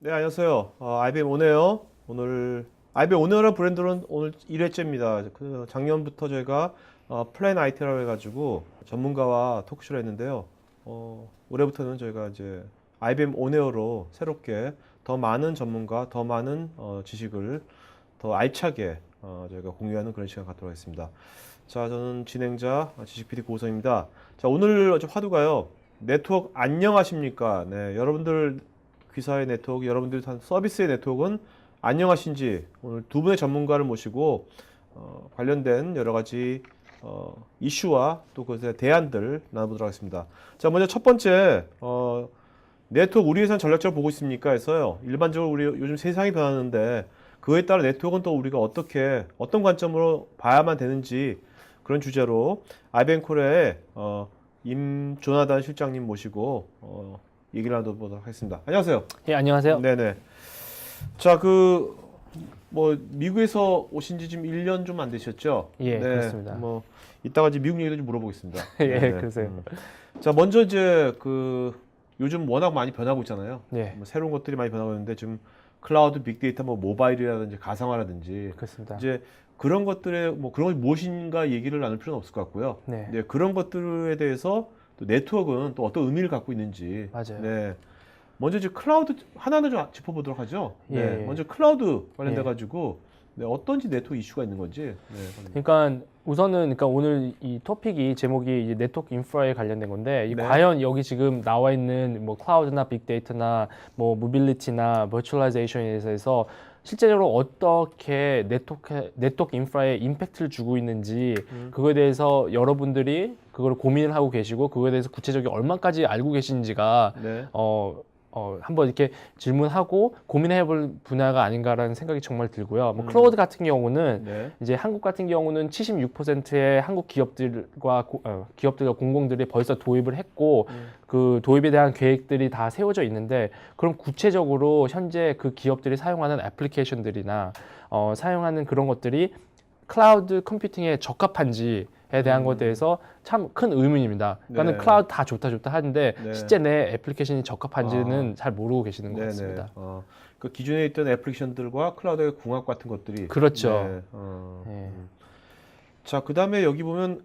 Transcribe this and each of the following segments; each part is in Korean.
네, 안녕하세요. IBM 오네요. 오늘 IBM 오네어라는 브랜드는 오늘 1회째입니다. 그 작년부터 저희가 플랜 IT라고 해가지고 전문가와 토크쇼를 했는데요. 올해부터는 저희가 이제 IBM 오네어로 새롭게 더 많은 전문가, 더 많은 지식을 더 알차게 저희가 공유하는 그런 시간 갖도록 하겠습니다. 자, 저는 진행자 지식 PD 고우성입니다. 자, 오늘 좀 화두가요. 네트워크 안녕하십니까? 네, 여러분들 귀사의 네트워크, 여러분들이 한 서비스의 네트워크는 안녕하신지 오늘 두 분의 전문가를 모시고 관련된 여러 가지 이슈와 또 그것에 대안들 나눠보도록 하겠습니다. 자, 먼저 첫 번째 네트워크 우리 회사는 전략적으로 보고 있습니까? 해서요. 일반적으로 우리 요즘 세상이 변하는데 그거에 따라 네트워크는 또 우리가 어떻게 어떤 관점으로 봐야만 되는지 그런 주제로 아이벤코레의 임조나단 실장님 모시고 얘기를 나눠보도록 하겠습니다. 안녕하세요. 예, 안녕하세요. 네네. 자, 뭐, 미국에서 오신 지 지금 1년 좀 안 되셨죠? 예, 네. 그렇습니다. 뭐, 이따가 이제 미국 얘기도 좀 물어보겠습니다. 예, 네네. 그러세요. 자, 먼저 이제 요즘 워낙 많이 변하고 있잖아요. 예, 뭐 새로운 것들이 많이 변하고 있는데 지금 클라우드, 빅데이터, 뭐 모바일이라든지 가상화라든지 그렇습니다. 이제 그런 것들의 뭐 그런 것이 무엇인가 얘기를 나눌 필요는 없을 것 같고요. 네, 네, 그런 것들에 대해서 또 네트워크는 또 어떤 의미를 갖고 있는지. 맞아요. 네. 먼저 이제 클라우드 하나는 좀 짚어보도록 하죠. 네. 예, 먼저 클라우드 관련돼 예. 가지고 네, 어떤지 네트워크 이슈가 있는 건지. 네. 그러니까 우선은 그러니까 오늘 이 토픽이 제목이 이제 네트워크 인프라에 관련된 건데 네. 과연 여기 지금 나와 있는 뭐 클라우드나 빅데이터나 뭐 모빌리티나 버추얼라이제이션에 대해서 실제적으로 어떻게 네트워크 인프라에 임팩트를 주고 있는지 그거에 대해서 여러분들이 그걸 고민을 하고 계시고 그거에 대해서 구체적으로 얼마까지 알고 계신지가 네. 한번 이렇게 질문하고 고민해 볼 분야가 아닌가라는 생각이 정말 들고요. 뭐 음. 클라우드 같은 경우는 네. 이제 한국 같은 경우는 76%의 한국 기업들과 공공들이 벌써 도입을 했고 그 도입에 대한 계획들이 다 세워져 있는데 그럼 구체적으로 현재 그 기업들이 사용하는 애플리케이션들이나 사용하는 그런 것들이 클라우드 컴퓨팅에 적합한지에 대한 것에 대해서 참 큰 의문입니다. 그러니까 네. 클라우드 다 좋다 하는데 네. 실제 내 애플리케이션이 적합한지는 잘 모르고 계시는 것 네네. 같습니다. 그 기존에 있던 애플리케이션들과 클라우드의 궁합 같은 것들이. 그렇죠. 네. 예. 자, 그 다음에 여기 보면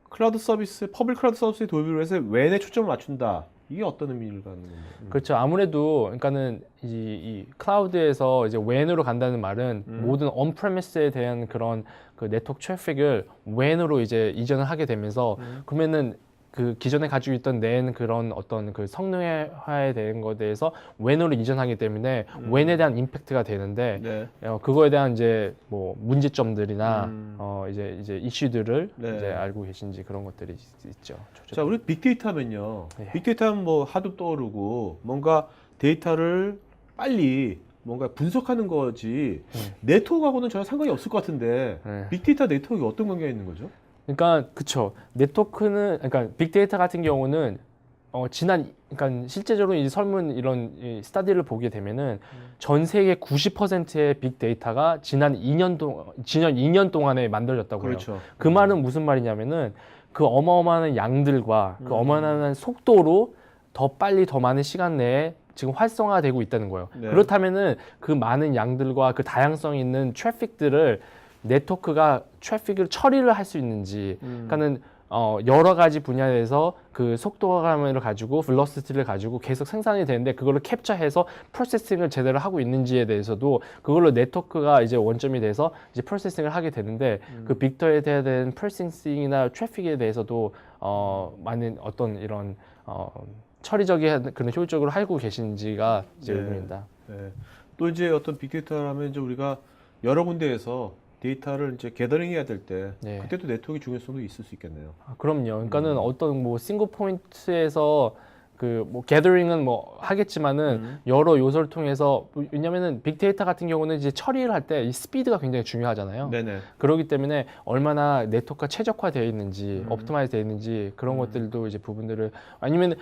클라우드 서비스, 퍼블릭 클라우드 서비스의 도입을 위해서 웬에 초점을 맞춘다. 이게 어떤 의미를 갖는 건가요? 그렇죠. 아무래도 그러니까는 이 클라우드에서 이제 WAN으로 간다는 말은 모든 온프레미스에 대한 그런 그 네트워크 트래픽을 WAN으로 이제 이전을 하게 되면서 그러면은 그 기존에 가지고 있던 낸 그런 어떤 그 성능화에 대한 것에 대해서 WAN으로 이전하기 때문에 WAN에 대한 임팩트가 되는데 네. 그거에 대한 이제 뭐 문제점들이나 음. 이제 이슈들을 네. 이제 알고 계신지 그런 것들이 있죠. 자, 우리 빅데이터 하면요. 예. 빅데이터 하면 뭐 하도 떠오르고 뭔가 데이터를 빨리 뭔가 분석하는 거지 네트워크하고는 전혀 상관이 없을 것 같은데 네. 빅데이터 네트워크가 어떤 관계가 있는 거죠? 그러니까 그쵸. 네트워크는 그러니까 빅데이터 같은 경우는 그러니까 실제적으로 이 설문 이런 이 스타디를 보게 되면은 전 세계 90%의 빅데이터가 지난 2년 동안에 만들어졌다고 해요. 그렇죠. 그 말은 무슨 말이냐면은 그 어마어마한 양들과 그 어마어마한 속도로 더 빨리 더 많은 시간 내에 지금 활성화되고 있다는 거예요. 네. 그렇다면은 그 많은 양들과 그 다양성 있는 트래픽들을 네트워크가 트래픽을 처리를 할 수 있는지, 그러니까는 여러 가지 분야에서 그 속도감을 가지고 velocity를 가지고 계속 생산이 되는데 그걸로 캡처해서 프로세싱을 제대로 하고 있는지에 대해서도 그걸로 네트워크가 이제 원점이 돼서 이제 프로세싱을 하게 되는데 그 빅터에 대한 프로세싱이나 트래픽에 대해서도 많은 어떤 이런 처리적인 그런 효율적으로 알고 계신지가 이제 네. 의문입니다. 네. 또 이제 어떤 빅데이터라면 이제 우리가 여러 군데에서 데이터를 이제 게더링 해야 될 때 네. 그때도 네트워크의 중요성도 있을 수 있겠네요. 그럼요. 그러니까는 어떤 뭐 싱글 포인트에서 그 뭐 게더링은 뭐 하겠지만은 여러 요소를 통해서 왜냐면은 빅데이터 같은 경우는 이제 처리를 할 때 이 스피드가 굉장히 중요하잖아요. 네네. 그렇기 때문에 얼마나 네트워크가 최적화되어 있는지, 옵티마이즈 되어 있는지 그런 것들도 이제 부분들을 아니면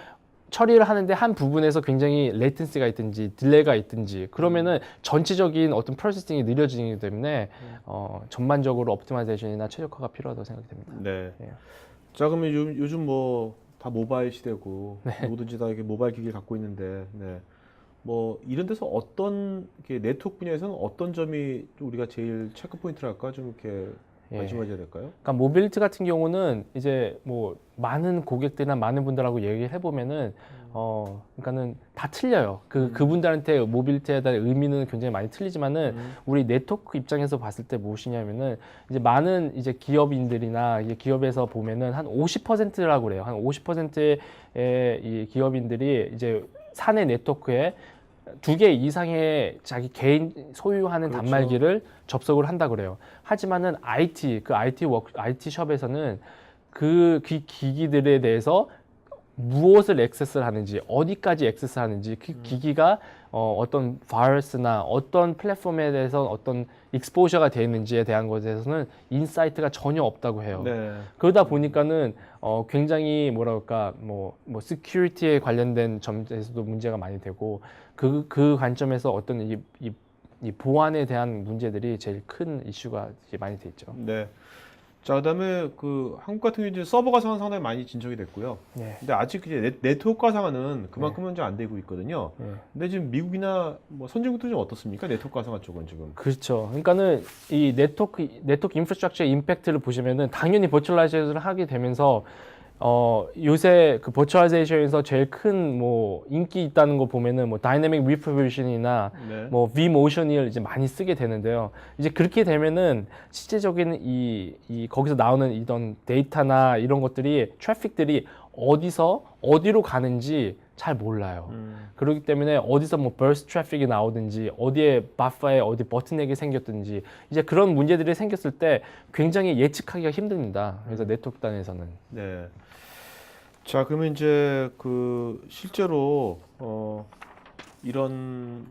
처리를 하는데 한 부분에서 굉장히 레이턴시가 있든지 딜레이가 있든지 그러면은 전체적인 어떤 프로세싱이 느려지기 때문에 전반적으로 옵티마이제이션이나 최적화가 필요하다고 생각이 됩니다. 네. 예. 자, 그러면 요즘 뭐 다 모바일 시대고 누구든지 다 이렇게 모바일 기기를 갖고 있는데 네. 뭐 이런 데서 어떤 이렇게 네트워크 분야에서는 어떤 점이 우리가 제일 체크 포인트랄까 좀 이렇게 예. 관심 가져야 될까요? 그러니까 모빌리티 같은 경우는 이제 뭐 많은 고객들이나 많은 분들하고 얘기를 해보면은 그러니까는 다 틀려요. 그분들한테 모빌리티에 대한 의미는 굉장히 많이 틀리지만은 우리 네트워크 입장에서 봤을 때 무엇이냐면은 이제 많은 이제 기업인들이나 이제 기업에서 보면은 한 50%라고 그래요. 한 50%의 이 기업인들이 이제 사내 네트워크에 2개 이상의 자기 개인 소유하는 그렇죠. 단말기를 접속을 한다 그래요. 하지만은 IT 숍에서는 그 기기들에 대해서 무엇을 액세스를 하는지, 어디까지 액세스하는지, 그 기기가 어떤 바이러스나 어떤 플랫폼에 대해서 어떤 익스포저가 되어 있는지에 대한 것에 대해서는 인사이트가 전혀 없다고 해요. 네. 그러다 보니까는 굉장히 뭐랄까 뭐 시큐리티에 관련된 점에서도 문제가 많이 되고 그 관점에서 어떤 이 보안에 대한 문제들이 제일 큰 이슈가 많이 돼 있죠. 네. 자, 그다음에 그 한국 같은 경우 이제 서버 가상은 상당히 많이 진척이 됐고요. 네. 근데 아직 이제 네트워크 가상화는 그만큼은 좀 안 되고 있거든요. 네. 근데 지금 미국이나 뭐 선진국도 좀 어떻습니까? 네트워크 가상화 쪽은 지금. 그렇죠. 그러니까는 이 네트워크 인프라스트럭처의 임팩트를 보시면은 당연히 버추얼라이제이션을 하게 되면서 요새 그 버추얼라이제이션에서 제일 큰 뭐 인기 있다는 거 보면은 뭐 다이내믹 리프레비션이나 네. 뭐 vMotion을 이제 많이 쓰게 되는데요. 이제 그렇게 되면은 실제적인 이 거기서 나오는 이런 데이터나 이런 것들이 트래픽들이 어디서 어디로 가는지 잘 몰라요. 그렇기 때문에 어디서 뭐 burst 트래픽이 나오든지 어디에 버퍼에 어디 버튼액이 생겼든지 이제 그런 문제들이 생겼을 때 굉장히 예측하기가 힘듭니다. 그래서 네트워크 단에서는. 네. 자, 그러면 이제 그 실제로 이런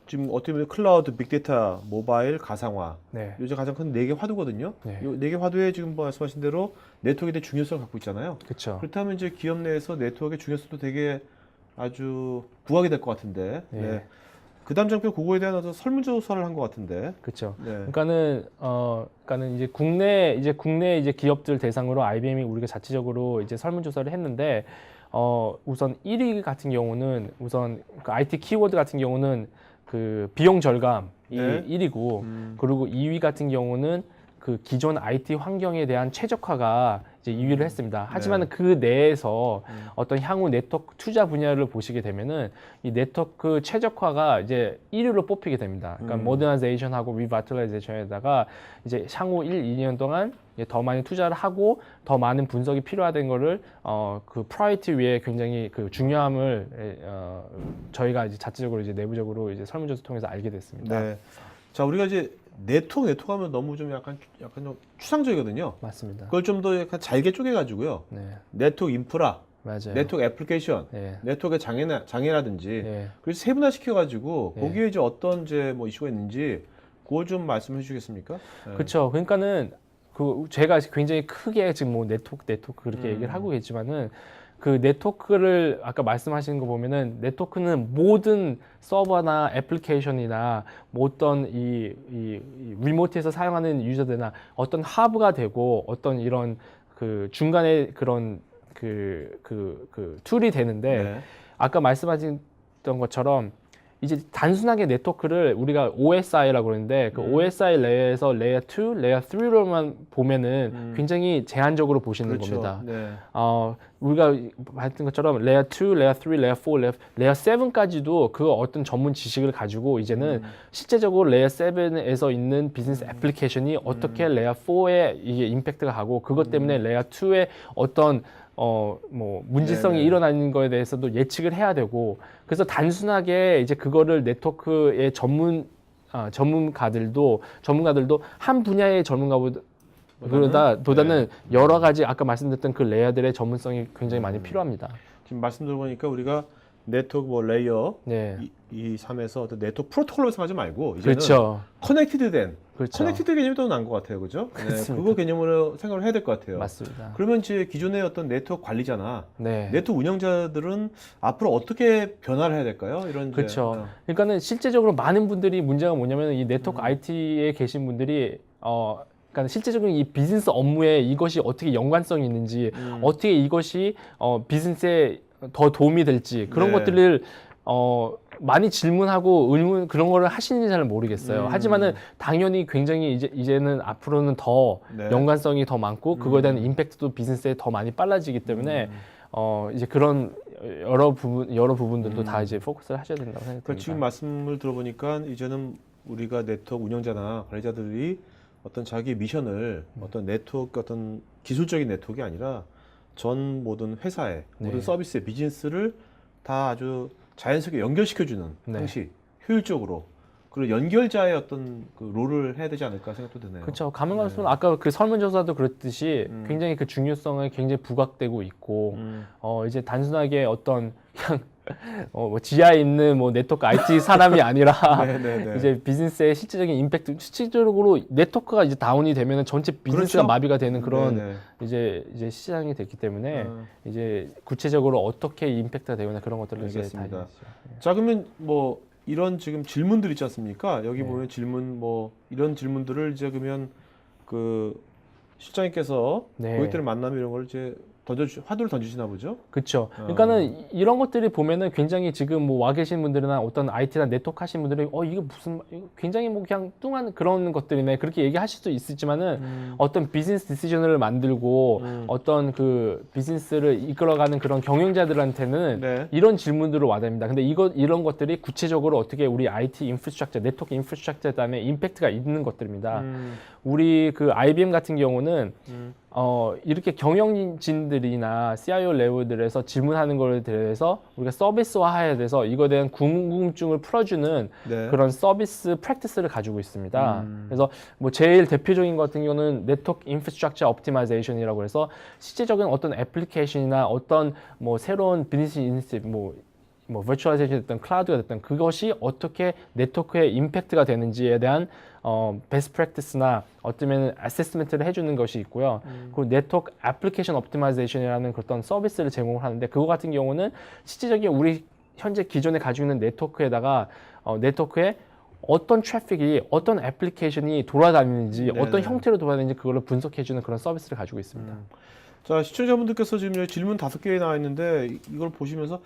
지금 어떻게 보면 클라우드, 빅데이터, 모바일, 가상화 네. 요새 가장 큰 네 개 화두거든요. 네. 요 네 개 화두에 지금 뭐 말씀하신 대로 네트워크에 대한 중요성을 갖고 있잖아요. 그렇죠. 그렇다면 이제 기업 내에서 네트워크의 중요성도 되게 아주 부각이 될 것 같은데. 네. 네. 그 다음 장편 그거에 대한 어떤 설문조사를 한 것 같은데. 그렇죠. 네. 그러니까는 이제 국내 이제 기업들 대상으로 IBM이 우리가 자체적으로 이제 설문조사를 했는데 우선 1위 같은 경우는 우선 그 IT 키워드 같은 경우는 그 비용 절감이 네. 1위고 그리고 2위 같은 경우는 그 기존 IT 환경에 대한 최적화가 이제 2위를 했습니다. 하지만 그 내에서 어떤 향후 네트워크 투자 분야를 보시게 되면은 이 네트워크 최적화가 이제 1위로 뽑히게 됩니다. 그러니까 모더나이제이션하고 리바틀라이제이션에다가 이제 향후 2년 동안 더 많이 투자를 하고 더 많은 분석이 필요하다는 거를 그 프라이어티 위에 굉장히 그 중요함을 저희가 이제 자체적으로 이제 내부적으로 이제 설문조사 통해서 알게 됐습니다. 네. 자, 우리가 이제 네트워크 하면 너무 좀 약간 좀 추상적이거든요. 맞습니다. 그걸 좀 더 약간 잘게 쪼개가지고요. 네, 네트워크 인프라, 맞아요. 네트워크 애플리케이션, 네. 네트워크의 장애라든지, 네. 그래서 세분화 시켜가지고 네. 거기에 이제 어떤 이제 뭐 이슈가 있는지 그걸 좀 말씀해 주시겠습니까? 네. 그렇죠. 그러니까는 그 제가 굉장히 크게 지금 뭐 네트워크 그렇게 얘기를 하고 계지만은 그 네트워크를 아까 말씀하시는 거 보면은 네트워크는 모든 서버나 애플리케이션이나 뭐 어떤 이 리모트에서 사용하는 유저들이나 어떤 하브가 되고 어떤 이런 그 중간에 그런 그 툴이 되는데 네. 아까 말씀하셨던 것처럼 이제 단순하게 네트워크를 우리가 OSI라고 그러는데 그 OSI 레이어에서 레이어 2, 레이어 3로만 보면은 굉장히 제한적으로 보시는 그렇죠. 겁니다. 네. 우리가 봤던 것처럼 레이어 2, 레이어 3, 레이어 4, 레이어 7까지도 그 어떤 전문 지식을 가지고 이제는 실제적으로 레이어 7에서 있는 비즈니스 애플리케이션이 어떻게 레이어 4에 이게 임팩트가 가고 그것 때문에 레이어 2의 어떤 뭐 문제성이 네네. 일어나는 거에 대해서도 예측을 해야 되고 그래서 단순하게 이제 그거를 네트워크의 전문가들도 한 분야의 전문가보다는 여러 가지 아까 말씀드렸던 그 레이어들의 전문성이 굉장히 많이 필요합니다. 지금 말씀 들어보니까 우리가 네트워크 뭐 레이어 네, 2, 3에서 어떤 네트워크 프로토콜로 생각하지 말고 이제는 그렇죠. 커넥티드 그렇죠. 개념이 더 나은 것 같아요, 그죠? 네, 그렇습니다. 그거 개념으로 생각을 해야 될 것 같아요. 맞습니다. 그러면 이제 기존의 어떤 네트워크 관리자나 네. 네트워크 운영자들은 앞으로 어떻게 변화를 해야 될까요? 이런 이제, 그렇죠. 그러니까는 실제적으로 많은 분들이 문제가 뭐냐면 이 네트워크 IT에 계신 분들이 그러니까 실제적으로 이 비즈니스 업무에 이것이 어떻게 연관성이 있는지 어떻게 이것이 비즈니스에 더 도움이 될지 그런 네. 것들을 많이 질문하고 의문 그런 거를 하시는지 잘 모르겠어요. 하지만은 당연히 굉장히 이제는 앞으로는 더 네. 연관성이 더 많고 그거에 대한 임팩트도 비즈니스에 더 많이 빨라지기 때문에 이제 그런 여러 부분들도 다 이제 포커스를 하셔야 된다고 생각됩니다. 그러니까 지금 말씀을 들어보니까 이제는 우리가 네트워크 운영자나 관리자들이 어떤 자기 미션을 어떤 네트워크 어떤 기술적인 네트워크가 아니라 전 모든 회사의 모든 네. 서비스의 비즈니스를 다 아주 자연스럽게 연결시켜주는 네. 방식, 효율적으로 그리고 연결자의 어떤 그 롤을 해야 되지 않을까 생각도 드네요. 그렇죠. 가면 갈수록 아까 그 설문조사도 그랬듯이 굉장히 그 중요성을 굉장히 부각되고 있고 이제 단순하게 어떤 그냥 뭐 지하에 있는 뭐 네트워크 IT 사람이 아니라 네네네. 이제 비즈니스의 실질적인 임팩트, 실질적으로 네트워크가 이제 다운이 되면은 전체 비즈니스가 그렇죠. 마비가 되는 그런 네네. 이제 시장이 됐기 때문에 이제 구체적으로 어떻게 임팩트가 되거나 그런 것들을 이제 다 알겠습니다. 해야죠. 자, 그러면 뭐 이런 지금 질문들 있지 않습니까? 여기 네. 보면 질문 뭐 이런 질문들을 이제 그러면 그 실장님께서 네. 고객들을 만나면 이런 걸 이제 화두를 던지시나 보죠? 그렇죠. 그러니까는 이런 것들이 보면은 굉장히 지금 뭐 와 계신 분들이나 어떤 IT나 네트워크 하신 분들이 이게 무슨 이거 굉장히 뭐 그냥 뚱한 그런 것들이네 그렇게 얘기하실 수도 있지만은 어떤 비즈니스 디시전을 만들고 어떤 그 비즈니스를 이끌어가는 그런 경영자들한테는 네. 이런 질문들을 와닿습니다. 근데 이런 것들이 구체적으로 어떻게 우리 IT 인프라스트럭처, 네트워크 인프라스트럭처에 대한 임팩트가 있는 것들입니다. 우리 그 IBM 같은 경우는 이렇게 경영진들이나 CIO 레벨들에서 질문하는 거에 대해서 우리가 서비스화해야 돼서 이거에 대한 궁금증을 풀어주는 네. 그런 서비스 프랙티스를 가지고 있습니다. 그래서 뭐 제일 대표적인 것 같은 경우는 네트워크 인프라스트럭처 옵티마이제이션이라고 해서 실제적인 어떤 애플리케이션이나 어떤 뭐 새로운 비즈니스 이니시티브 뭐 버추얼라이제이션이 됐든 클라우드가 됐든 그것이 어떻게 네트워크에 임팩트가 되는지에 대한 베스트 프랙티스나 어쩌면 어세스먼트를 해주는 것이 있고요. 그리고 네트워크 애플리케이션 옵티마이제이션이라는 그런 서비스를 제공을 하는데 그거 같은 경우는 실질적인 우리 현재 기존에 가지고 있는 네트워크에다가 네트워크에 어떤 트래픽이 어떤 애플리케이션이 돌아다니는지 네네. 어떤 형태로 돌아다니는지 그거를 분석해주는 그런 서비스를 가지고 있습니다. 자, 시청자분들께서 지금 여기 질문 5개 나와 있는데 이걸 보시면서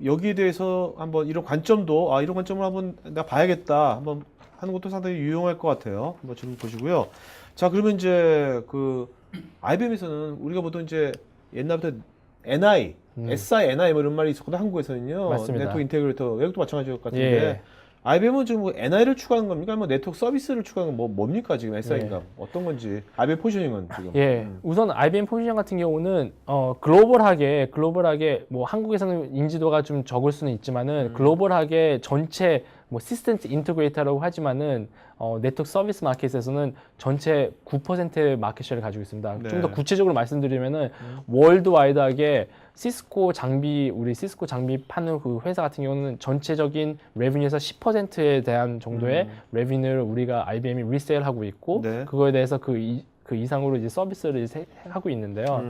여기에 대해서 한번 이런 관점도 이런 관점을 한번 내가 봐야겠다 한번 하는 것도 상당히 유용할 것 같아요. 한번 질문 보시고요. 자, 그러면 이제 그 IBM에서는 우리가 보통 이제 옛날부터 NI, SI, NI 뭐 이런 말이 있었거든요. 한국에서는요. 맞습니다. 네트워크 인테그레이터, 외국도 마찬가지일 것 같은데 예. IBM은 지금 뭐 NI를 추가하는 겁니까? 아니면 네트워크 서비스를 추가하는 건 뭡니까 지금 SI가 예. 어떤 건지 IBM 포지셔닝은 지금. 예, 우선 IBM 포지션 같은 경우는 글로벌하게 뭐 한국에서는 인지도가 좀 적을 수는 있지만은 글로벌하게 전체 뭐 시스템 인터그레이터라고 하지만은 네트워크 서비스 마켓에서는 전체 9%의 마켓쉐어를 가지고 있습니다. 네. 좀 더 구체적으로 말씀드리면은 월드와이드하게 우리 시스코 장비 파는 그 회사 같은 경우는 전체적인 레비뉴에서 10%에 대한 정도의 레비뉴를 우리가 IBM이 리세일하고 있고 네. 그거에 대해서 그 이상으로 이제 서비스를 하고 있는데요.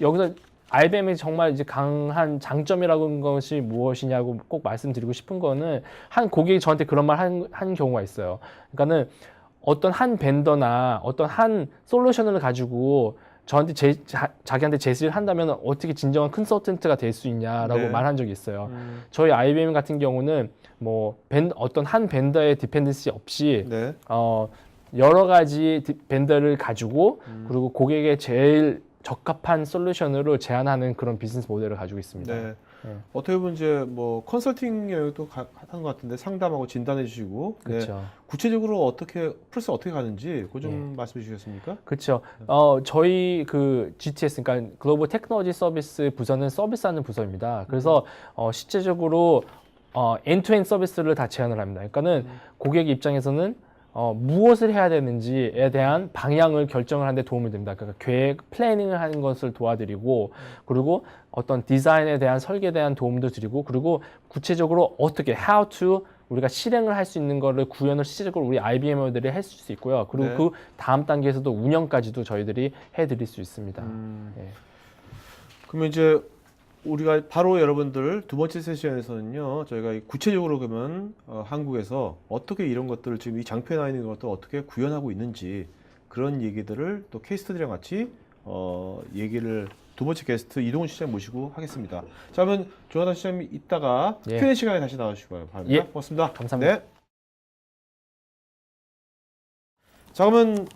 여기서 IBM이 정말 이제 강한 장점이라고 하는 것이 무엇이냐고 꼭 말씀드리고 싶은 거는 한 고객이 저한테 그런 말 한 경우가 있어요. 그러니까는 어떤 한 벤더나 어떤 한 솔루션을 가지고 저한테 자기한테 제시를 한다면 어떻게 진정한 컨설턴트가 될 수 있냐라고 네. 말한 적이 있어요. 저희 IBM 같은 경우는 뭐 어떤 한 벤더의 디펜던시 없이 네. 여러 가지 벤더를 가지고 그리고 고객의 제일 적합한 솔루션으로 제안하는 그런 비즈니스 모델을 가지고 있습니다. 네. 어떻게 보면 이제 뭐 컨설팅 영역도 하는 것 같은데 상담하고 진단해 주시고 그렇죠. 구체적으로 프로세스 어떻게 가는지 그거 좀 말씀해 주시겠습니까? 그렇죠. 저희 그 GTS, 그러니까 글로벌 테크놀로지 서비스 부서는 서비스하는 부서입니다. 그래서 실제적으로 엔투엔드 서비스를 다 제안을 합니다. 그러니까는 고객 입장에서는 무엇을 해야 되는지에 대한 방향을 결정을 하는 데 도움을 줍니다. 그러니까 계획, 플래닝을 하는 것을 도와드리고 그리고 어떤 디자인에 대한 설계에 대한 도움도 드리고 그리고 구체적으로 어떻게 how to 우리가 실행을 할 수 있는 거를 구현을 실질적으로 우리 IBM들이 할 수 있고요. 그리고 네. 그 다음 단계에서도 운영까지도 저희들이 해드릴 수 있습니다. 예. 그러면 이제 우리가 바로 여러분들 두 번째 세션에서는요, 저희가 구체적으로 그러면 한국에서 어떻게 이런 것들을 지금 이 장표에 나와 있는 것들 어떻게 구현하고 있는지 그런 얘기들을 또 케이스터디랑 같이 얘기를 두 번째 게스트 이동훈 시장 모시고 하겠습니다. 자, 그러면 조나단 시장님 이따가 예. Q&A 시간에 다시 나와주시기 바랍니다. 예. 고맙습니다. 감사합니다. 네. 자, 그러면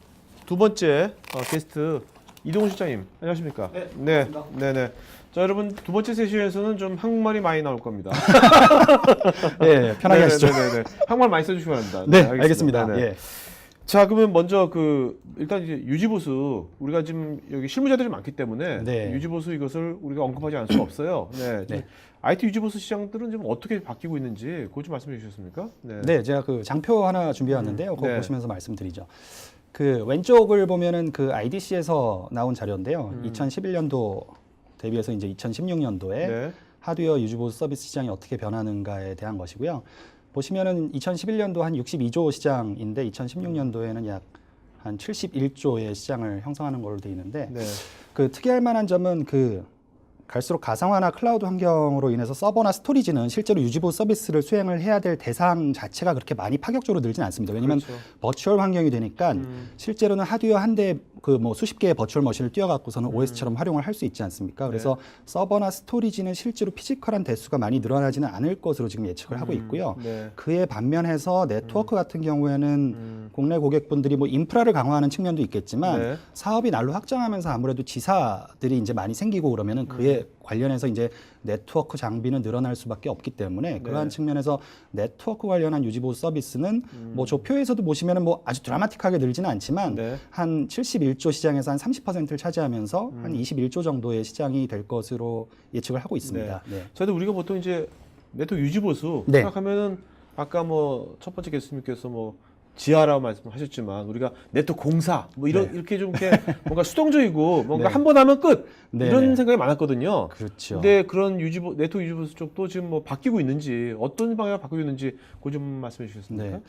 두 번째 게스트 이동훈 실장님 안녕하십니까? 네. 네. 자, 여러분 두 번째 세션에서는 좀 한국말이 많이 나올 겁니다. 네, 편하게 하시죠. 네네네. 한국말 많이 써주시기 바랍니다. 네, 알겠습니다. 네네. 예. 자, 그러면 먼저 일단 이제 유지보수 우리가 지금 여기 실무자들이 많기 때문에 네. 유지보수 이것을 우리가 언급하지 않을 수가 없어요. 네. 네. IT 유지보수 시장들은 지금 어떻게 바뀌고 있는지 그거 좀 말씀해 주셨습니까? 네. 네, 제가 그 장표 하나 준비해왔는데요. 그거 네. 보시면서 말씀드리죠. 그 왼쪽을 보면은 그 IDC에서 나온 자료인데요. 2011년도 대비해서 이제 2016년도에 네. 하드웨어 유지보수 서비스 시장이 어떻게 변하는가에 대한 것이고요. 보시면은 2011년도 한 62조 시장인데 2016년도에는 약 한 71조의 시장을 형성하는 걸로 돼 있는데 네. 그 특이할 만한 점은 그 갈수록 가상화나 클라우드 환경으로 인해서 서버나 스토리지는 실제로 유지보수 서비스를 수행을 해야 될 대상 자체가 그렇게 많이 파격적으로 늘진 않습니다. 왜냐하면 그렇죠. 버추얼 환경이 되니까 실제로는 하드웨어 한 대 그 뭐 수십 개의 버추얼 머신을 띄워갖고서는 OS처럼 활용을 할 수 있지 않습니까? 그래서 서버나 스토리지는 실제로 피지컬한 대수가 많이 늘어나지는 않을 것으로 지금 예측을 하고 있고요. 네. 그에 반면해서 네트워크 같은 경우에는 국내 고객분들이 뭐 인프라를 강화하는 측면도 있겠지만 네. 사업이 날로 확장하면서 아무래도 지사들이 이제 많이 생기고 그러면은 그에 관련해서 이제 네트워크 장비는 늘어날 수밖에 없기 때문에 그러한 측면에서 네트워크 관련한 유지보수 서비스는 뭐 저 표에서도 보시면은 뭐 아주 드라마틱하게 늘지는 않지만 네. 한 71조 시장에서 한 30%를 차지하면서 한 21조 정도의 시장이 될 것으로 예측을 하고 있습니다. 네. 저도 우리가 보통 이제 네트워크 유지보수 네. 생각하면은 아까 뭐 첫 번째 교수님께서 뭐 지하라고 말씀하셨지만 우리가 네트워크 공사 뭐 이렇게 좀 이렇게 뭔가 수동적이고 뭔가 네. 한 번 하면 끝 네, 이런 네. 생각이 많았거든요. 그렇죠. 근데 그런 네트워크 유지보수 쪽도 지금 뭐 바뀌고 있는지 어떤 방향으로 바뀌고 있는지 그거 좀 말씀해 주셨습니까? 네.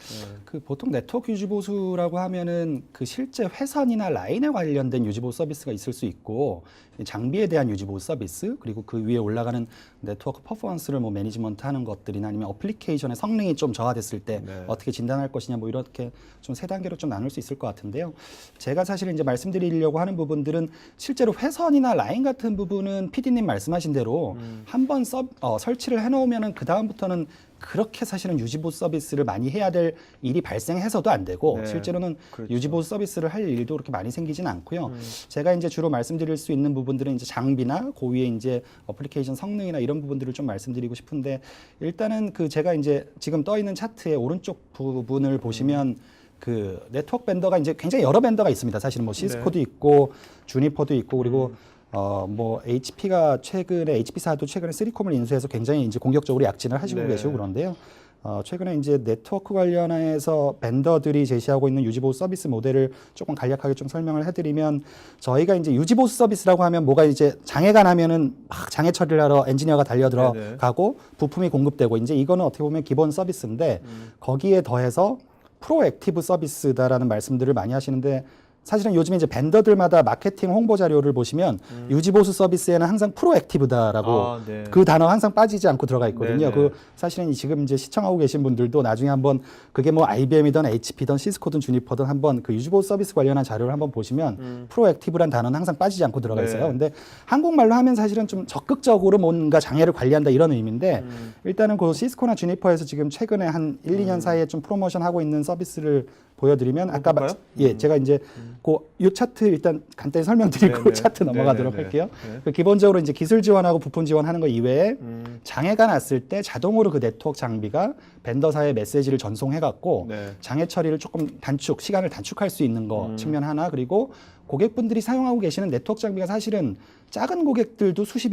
그 보통 네트워크 유지보수라고 하면은 그 실제 회선이나 라인에 관련된 유지보수 서비스가 있을 수 있고 장비에 대한 유지보수 서비스 그리고 그 위에 올라가는 네트워크 퍼포먼스를 뭐 매니지먼트하는 것들이나 아니면 어플리케이션의 성능이 좀 저하됐을 때 네. 어떻게 진단할 것이냐 뭐 이렇게 좀 세 단계로 좀 나눌 수 있을 것 같은데요. 제가 사실 이제 말씀드리려고 하는 부분들은 실제로 회선이나 라인 같은 부분은 PD님 말씀하신 대로 한번 설치를 해놓으면은 그 다음부터는 그렇게 사실은 유지보수 서비스를 많이 해야 될 일이 발생해서도 안 되고 네. 실제로는 그렇죠. 유지보수 서비스를 할 일도 그렇게 많이 생기진 않고요. 제가 이제 주로 말씀드릴 수 있는 부분들은 이제 장비나 그 위에 이제 어플리케이션 성능이나 이런 부분들을 좀 말씀드리고 싶은데 일단은 그 제가 이제 지금 떠 있는 차트의 오른쪽 부분을 보시면 그 네트워크 벤더가 이제 굉장히 여러 벤더가 있습니다. 사실은 뭐 시스코도 있고 주니퍼도 있고 그리고 뭐 HP가 최근에 HP사도 최근에 3콤을 인수해서 굉장히 이제 공격적으로 약진을 하시고 네. 계시고 그런데요. 최근에 이제 네트워크 관련해서 벤더들이 제시하고 있는 유지보수 서비스 모델을 조금 간략하게 좀 설명을 해드리면 저희가 이제 유지보수 서비스라고 하면 뭐가 이제 장애가 나면은 막 장애 처리를 하러 엔지니어가 달려 들어가고 부품이 공급되고 이제 이거는 어떻게 보면 기본 서비스인데 거기에 더해서 프로액티브 서비스다라는 말씀들을 많이 하시는데 사실은 요즘 이제 벤더들마다 마케팅 홍보 자료를 보시면 유지보수 서비스에는 항상 프로액티브다라고 네. 그 단어 항상 빠지지 않고 들어가 있거든요. 네네. 그 사실은 지금 이제 시청하고 계신 분들도 나중에 한번 그게 뭐 IBM이든 HP든 시스코든 주니퍼든 한번 그 유지보수 서비스 관련한 자료를 한번 보시면 프로액티브란 단어는 항상 빠지지 않고 들어가 있어요. 네. 근데 한국말로 하면 사실은 좀 적극적으로 뭔가 장애를 관리한다 이런 의미인데 일단은 그 시스코나 주니퍼에서 지금 최근에 한 1, 2년 사이에 좀 프로모션 하고 있는 서비스를 보여드리면 아까 볼까요? 예 제가 이제 요 차트 일단 간단히 설명드리고 네네. 차트 넘어가도록 네네네. 할게요. 네. 그 기본적으로 이제 기술 지원하고 부품 지원하는 거 이외에 장애가 났을 때 자동으로 그 네트워크 장비가 벤더사에 메시지를 전송해갖고 네. 장애 처리를 조금 시간을 단축할 수 있는 거 측면 하나 그리고 고객분들이 사용하고 계시는 네트워크 장비가 사실은 작은 고객들도 수십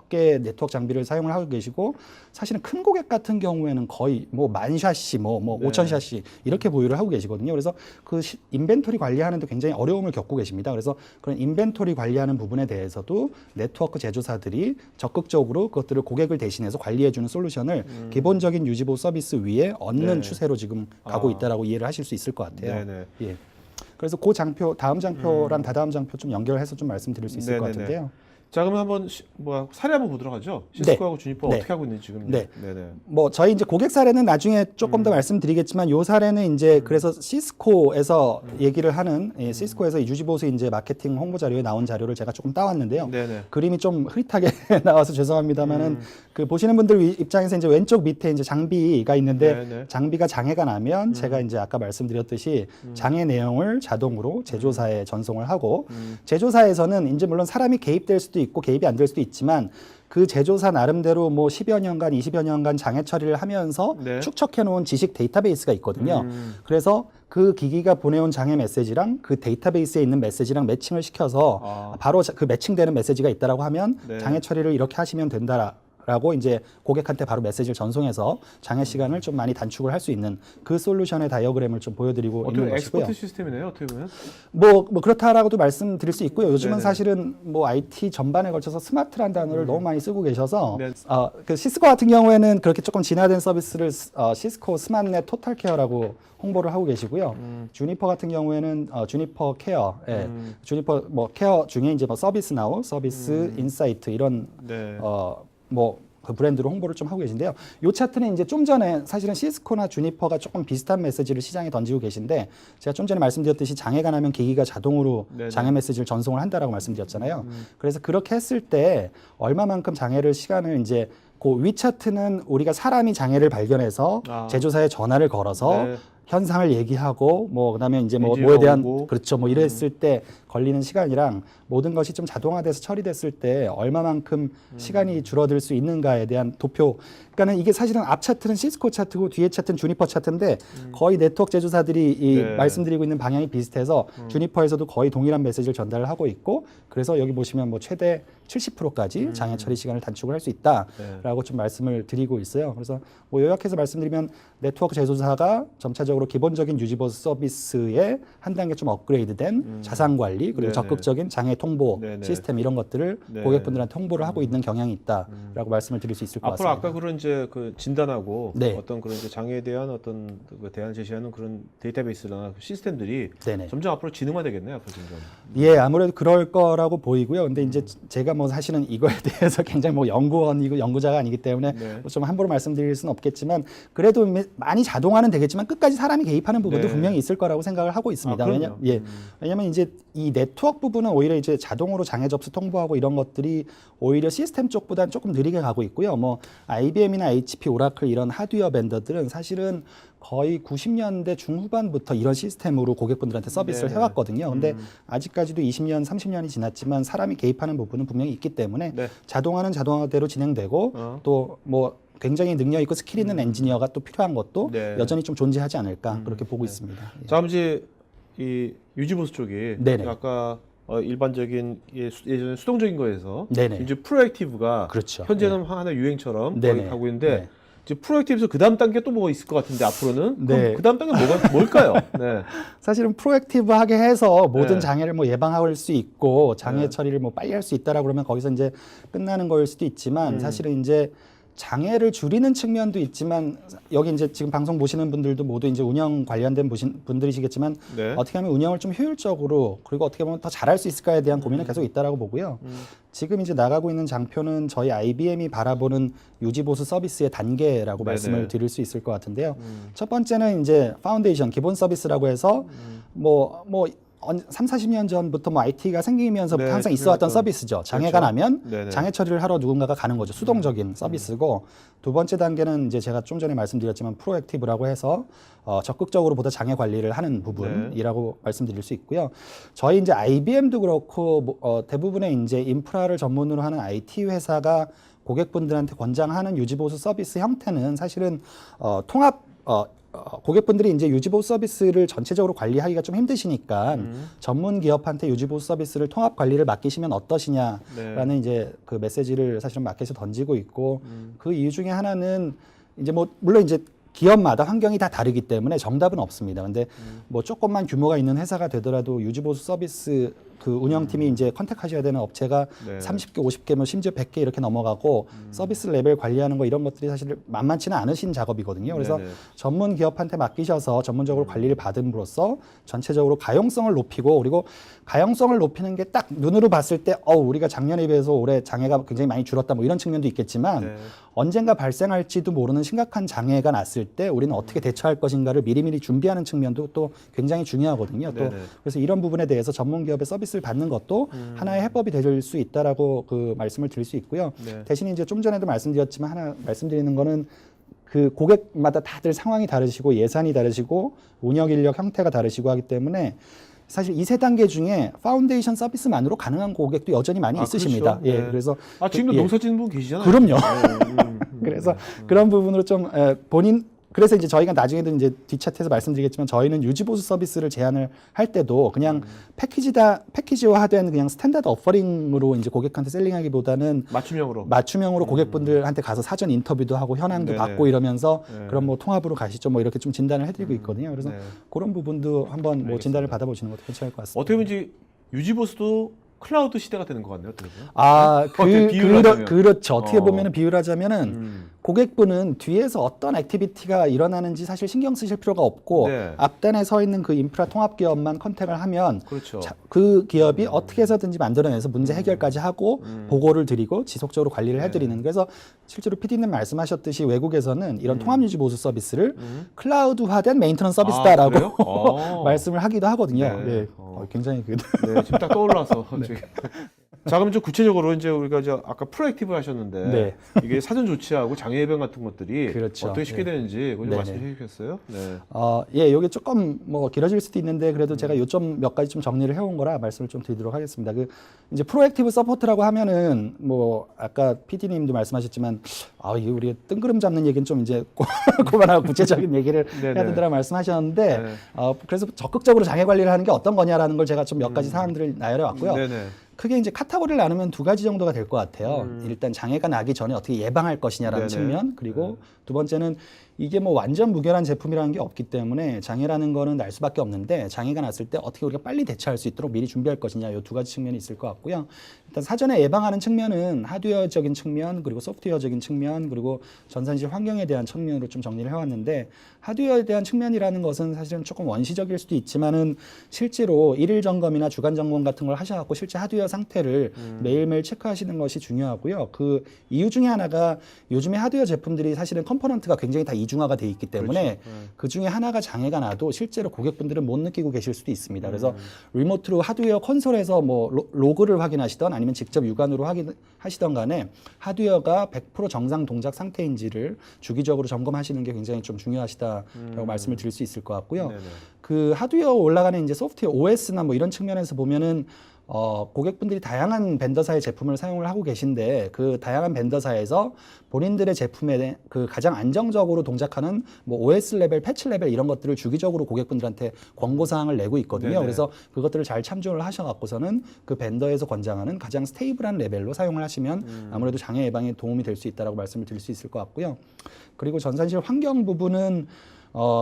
개의 네트워크 장비를 사용을 하고 계시고 사실은 큰 고객 같은 경우에는 거의 뭐 10,000샷시, 뭐 네. 5,000샷시 이렇게 보유를 하고 계시거든요. 그래서 그 인벤토리 관리하는데 굉장히 어려움을 겪고 계십니다. 그래서 그런 인벤토리 관리하는 부분에 대해서도 네트워크 제조사들이 적극적으로 그것들을 고객을 대신해서 관리해주는 솔루션을 기본적인 유지보수 서비스 위에 얻는 네. 추세로 지금 가고 있다라고 이해를 하실 수 있을 것 같아요. 네네. 예. 그래서 그 장표, 다음 장표랑 다다음 장표 좀 연결해서 좀 말씀드릴 수 있을 것 네네네. 같은데요. 자, 그러면 한번 사례 한번 보도록 하죠. 시스코하고 주니퍼 네. 어떻게 하고 있는지 지금. 네. 네네. 뭐 저희 이제 고객 사례는 나중에 조금 더 말씀드리겠지만 요 사례는 이제 그래서 시스코에서 얘기를 하는 시스코에서 이 유지보수 이제 마케팅 홍보 자료에 나온 자료를 제가 조금 따왔는데요. 네네. 그림이 좀 흐릿하게 나와서 죄송합니다만은 그 보시는 분들 입장에서 이제 왼쪽 밑에 이제 장비가 있는데 네네. 장비가 장애가 나면 제가 이제 아까 말씀드렸듯이 장애 내용을 자동으로 제조사에 전송을 하고 제조사에서는 이제 물론 사람이 개입될 수도 있고 개입이 안 될 수도 있지만 그 제조사 나름대로 뭐 10여 년간, 20여 년간 장애 처리를 하면서 네. 축적해 놓은 지식 데이터베이스가 있거든요. 그래서 그 기기가 보내온 장애 메시지랑 그 데이터베이스에 있는 메시지랑 매칭을 시켜서 바로 그 매칭되는 메시지가 있다라고 하면 네. 장애 처리를 이렇게 하시면 된다라고 이제 고객한테 바로 메시지를 전송해서 장애 시간을 좀 많이 단축을 할 수 있는 그 솔루션의 다이어그램을 좀 보여드리고 있는 어떻게 것이고요. 엑스포트 시스템이네요. 어떻게 보면. 뭐 그렇다라고도 말씀드릴 수 있고요. 요즘은 네네. 사실은 뭐 IT 전반에 걸쳐서 스마트란 단어를 너무 많이 쓰고 계셔서 네. 그 시스코 같은 경우에는 그렇게 조금 진화된 서비스를 시스코 스마트넷 토탈 케어라고 홍보를 하고 계시고요. 주니퍼 같은 경우에는 주니퍼 케어, 주니퍼 뭐 케어 중에 이제 뭐 서비스 나우, 서비스 인사이트 이런 네. 그 브랜드로 홍보를 좀 하고 계신데요. 이 차트는 이제 좀 전에 사실은 시스코나 주니퍼가 조금 비슷한 메시지를 시장에 던지고 계신데 제가 좀 전에 말씀드렸듯이 장애가 나면 기기가 자동으로 네네. 장애 메시지를 전송을 한다라고 말씀드렸잖아요. 그래서 그렇게 했을 때 얼마만큼 시간을 이제 그 위 차트는 우리가 사람이 장애를 발견해서 제조사에 전화를 걸어서 네. 현상을 얘기하고 뭐 그다음에 이제 뭐 의지가 뭐에 대한 오고. 그렇죠 뭐 이랬을 때 걸리는 시간이랑 모든 것이 좀 자동화돼서 처리됐을 때 얼마만큼 시간이 줄어들 수 있는가에 대한 도표. 그러니까는 이게 사실은 앞 차트는 시스코 차트고 뒤에 차트는 주니퍼 차트인데 거의 네트워크 제조사들이 네. 말씀드리고 있는 방향이 비슷해서 주니퍼에서도 거의 동일한 메시지를 전달을 하고 있고 그래서 여기 보시면 뭐 최대 70%까지 장애 처리 시간을 단축을 할 수 있다라고 좀 말씀을 드리고 있어요. 그래서 뭐 요약해서 말씀드리면 네트워크 제조사가 점차적으로 기본적인 유지보수 서비스에 한 단계 좀 업그레이드된 자산 관리 그리고 네네. 적극적인 장애 통보 네네. 시스템 이런 것들을 네. 고객분들한테 홍보를 하고 있는 경향이 있다라고 말씀을 드릴 수 있을 것 앞으로 같습니다. 아까 그런 이제 그 진단하고 네. 어떤 그런 이제 장애에 대한 어떤 그 대안을 제시하는 그런 데이터베이스나 시스템들이 네네. 점점 앞으로 지능화되겠네요. 앞으로 점점. 예, 아무래도 그럴 거라고 보이고요. 근데 이제 제가 뭐 사실은 이거에 대해서 굉장히 뭐 연구원이고 연구자가 아니기 때문에 네. 뭐좀 함부로 말씀드릴 수는 없겠지만 그래도 많이 자동화는 되겠지만 끝까지 사람이 개입하는 부분도 네. 분명히 있을 거라고 생각을 하고 있습니다. 그럼요. 왜냐면 이제 이 네트워크 부분은 오히려 이제 자동으로 장애 접수 통보하고 이런 것들이 오히려 시스템 쪽보다는 조금 느리게 가고 있고요. 뭐 IBM이나 HP, 오라클 이런 하드웨어 벤더들은 사실은 거의 90년대 중후반부터 이런 시스템으로 고객분들한테 서비스를 네네. 해왔거든요. 근데 아직까지도 20년, 30년이 지났지만 사람이 개입하는 부분은 분명히 있기 때문에 네. 자동화는 자동화대로 진행되고 또 뭐 굉장히 능력 있고 스킬 있는 엔지니어가 또 필요한 것도 네. 여전히 좀 존재하지 않을까 그렇게 보고 있습니다. 예. 자, 그럼 이제 이 유지보수 쪽이 네네. 아까 일반적인 예전에 수동적인 거에서 네네. 이제 프로액티브가 그렇죠. 현재는 하나의 유행처럼 네네. 거의 가고 있는데 네. 이제 프로액티브에서 그 다음 단계 또 뭐가 있을 것 같은데 앞으로는 네. 그 다음 단계 뭘까요? 네. 사실은 프로액티브하게 해서 모든 네. 장애를 뭐 예방할 수 있고 장애 네. 처리를 뭐 빨리 할 수 있다라고 그러면 거기서 이제 끝나는 거일 수도 있지만 사실은 이제 장애를 줄이는 측면도 있지만 여기 이제 지금 방송 보시는 분들도 모두 이제 운영 관련된 분들이시겠지만 네. 어떻게 하면 운영을 좀 효율적으로 그리고 어떻게 보면 더 잘할 수 있을까에 대한 고민은 계속 있다라고 보고요. 지금 이제 나가고 있는 장표는 저희 IBM이 바라보는 유지보수 서비스의 단계라고 네네. 말씀을 드릴 수 있을 것 같은데요. 첫 번째는 이제 파운데이션 기본 서비스라고 해서 뭐 3, 40년 전부터 뭐 IT가 생기면서부터 네, 항상 있어왔던 그렇죠. 서비스죠. 장애가 그렇죠. 나면 네네. 장애 처리를 하러 누군가가 가는 거죠. 수동적인 서비스고 두 번째 단계는 이제 제가 좀 전에 말씀드렸지만 프로액티브라고 해서 적극적으로 보다 장애 관리를 하는 부분이라고 말씀드릴 수 있고요. 저희 이제 IBM도 그렇고 대부분의 이제 인프라를 전문으로 하는 IT 회사가 고객분들한테 권장하는 유지보수 서비스 형태는 사실은 통합 고객분들이 이제 유지보수 서비스를 전체적으로 관리하기가 좀 힘드시니까 전문 기업한테 유지보수 서비스를 통합 관리를 맡기시면 어떠시냐라는 이제 그 메시지를 사실은 마켓에 던지고 있고 그 이유 중에 하나는 이제 뭐 물론 이제 기업마다 환경이 다 다르기 때문에 정답은 없습니다. 근데 뭐 조금만 규모가 있는 회사가 되더라도 유지보수 서비스 그 운영팀이 이제 컨택하셔야 되는 업체가 네. 30개, 50개, 뭐 심지어 100개 이렇게 넘어가고 서비스 레벨 관리하는 거 이런 것들이 사실 만만치는 않으신 작업이거든요. 그래서 네네. 전문 기업한테 맡기셔서 전문적으로 관리를 받음으로써 전체적으로 가용성을 높이고 그리고 가용성을 높이는 게 딱 눈으로 봤을 때 우리가 작년에 비해서 올해 장애가 굉장히 많이 줄었다 뭐 이런 측면도 있겠지만 네. 언젠가 발생할지도 모르는 심각한 장애가 났을 때 우리는 어떻게 대처할 것인가를 미리미리 준비하는 측면도 또 굉장히 중요하거든요. 또 네네. 그래서 이런 부분에 대해서 전문 기업의 서비스를 받는 것도 하나의 해법이 될 수 있다라고 그 말씀을 드릴 수 있고요. 네. 대신 이제 좀 전에도 말씀드렸지만 하나 말씀드리는 거는 그 고객마다 다들 상황이 다르시고 예산이 다르시고 운영 인력 형태가 다르시고 하기 때문에 사실 이 세 단계 중에 파운데이션 서비스만으로 가능한 고객도 여전히 많이 있으십니다. 그렇죠. 예, 네. 그래서 지금도 예. 농사 짓는 분 계시잖아요. 그럼요. 네, 그래서 그런 부분으로 좀 본인 그래서 이제 저희가 나중에도 이제 뒷차트에서 말씀드리겠지만 저희는 유지보수 서비스를 제안을 할 때도 그냥 패키지화된 그냥 스탠다드 오퍼링으로 이제 고객한테 셀링하기보다는 맞춤형으로 고객분들한테 가서 사전 인터뷰도 하고 현황도 네네. 받고 이러면서 네. 그럼 뭐 통합으로 가시죠 뭐 이렇게 좀 진단을 해드리고 있거든요. 그래서 네. 그런 부분도 한번 뭐 알겠습니다. 진단을 받아보시는 것도 괜찮을 것 같습니다. 어떻게 보면 이제 유지보수도 클라우드 시대가 되는 것 같네요. 어떻게 보면. 어떻게 비유를 하자면. 그렇죠. 어떻게 보면은 비유를 하자면은 음. 고객분은 뒤에서 어떤 액티비티가 일어나는지 사실 신경 쓰실 필요가 없고 네. 앞단에 서 있는 그 인프라 통합 기업만 컨택을 하면 그렇죠. 그 기업이 어떻게 해서든지 만들어내서 문제 해결까지 하고 보고를 드리고 지속적으로 관리를 해드리는 그래서 실제로 PD님 말씀하셨듯이 외국에서는 이런 통합 유지 보수 서비스를 클라우드화된 메인터넌스 서비스다라고 그래요? 말씀을 하기도 하거든요. 네. 네. 굉장히 그 네, 지금 딱 떠올라서. 자, 그럼 좀 구체적으로 이제 우리가 아까 프로액티브 하셨는데 네. 이게 사전 조치하고 장애 예방 같은 것들이 그렇죠. 어떻게 쉽게 되는지 그거 좀 네네. 말씀해 주시겠어요? 네. 예, 여기 조금 뭐 길어질 수도 있는데 그래도 제가 요점 몇 가지 좀 정리를 해온 거라 말씀을 좀 드리도록 하겠습니다. 그 이제 프로액티브 서포트라고 하면은 뭐 아까 PD님도 말씀하셨지만 이게 우리가 뜬구름 잡는 얘기는 좀 이제 그만하고 구체적인 얘기를 해야 네네. 된다고 말씀하셨는데 네. 그래서 적극적으로 장애 관리를 하는 게 어떤 거냐라는 걸 제가 좀 몇 가지 사안들을 나열해 왔고요. 네네. 크게 이제 카테고리를 나누면 두 가지 정도가 될 것 같아요. 일단 장애가 나기 전에 어떻게 예방할 것이냐라는 네네. 측면, 그리고 두 번째는 이게 뭐 완전 무결한 제품이라는 게 없기 때문에 장애라는 거는 날 수밖에 없는데 장애가 났을 때 어떻게 우리가 빨리 대처할 수 있도록 미리 준비할 것이냐 이 두 가지 측면이 있을 것 같고요. 일단 사전에 예방하는 측면은 하드웨어적인 측면 그리고 소프트웨어적인 측면 그리고 전산실 환경에 대한 측면으로 좀 정리를 해왔는데 하드웨어에 대한 측면이라는 것은 사실은 조금 원시적일 수도 있지만은 실제로 일일 점검이나 주간 점검 같은 걸 하셔갖고 실제 하드웨어 상태를 매일매일 체크하시는 것이 중요하고요. 그 이유 중에 하나가 요즘에 하드웨어 제품들이 사실은 컴포넌트가 굉장히 다 이중화가 돼 있기 때문에 그 중에 하나가 장애가 나도 실제로 고객분들은 못 느끼고 계실 수도 있습니다. 그래서 리모트로 하드웨어 콘솔에서 뭐 로그를 확인하시던 아니면 직접 육안으로 확인하시던 간에 하드웨어가 100% 정상 동작 상태인지를 주기적으로 점검하시는 게 굉장히 좀 중요하시다라고 말씀을 드릴 수 있을 것 같고요. 네네. 그 하드웨어 올라가는 이제 소프트웨어 OS나 뭐 이런 측면에서 보면은 고객분들이 다양한 벤더사의 제품을 사용을 하고 계신데 그 다양한 벤더사에서 본인들의 제품에 그 가장 안정적으로 동작하는 뭐 OS 레벨, 패치 레벨 이런 것들을 주기적으로 고객분들한테 권고 사항을 내고 있거든요. 네네. 그래서 그것들을 잘 참조를 하셔갖고서는 그 벤더에서 권장하는 가장 스테이블한 레벨로 사용을 하시면 아무래도 장애 예방에 도움이 될 수 있다라고 말씀을 드릴 수 있을 것 같고요. 그리고 전산실 환경 부분은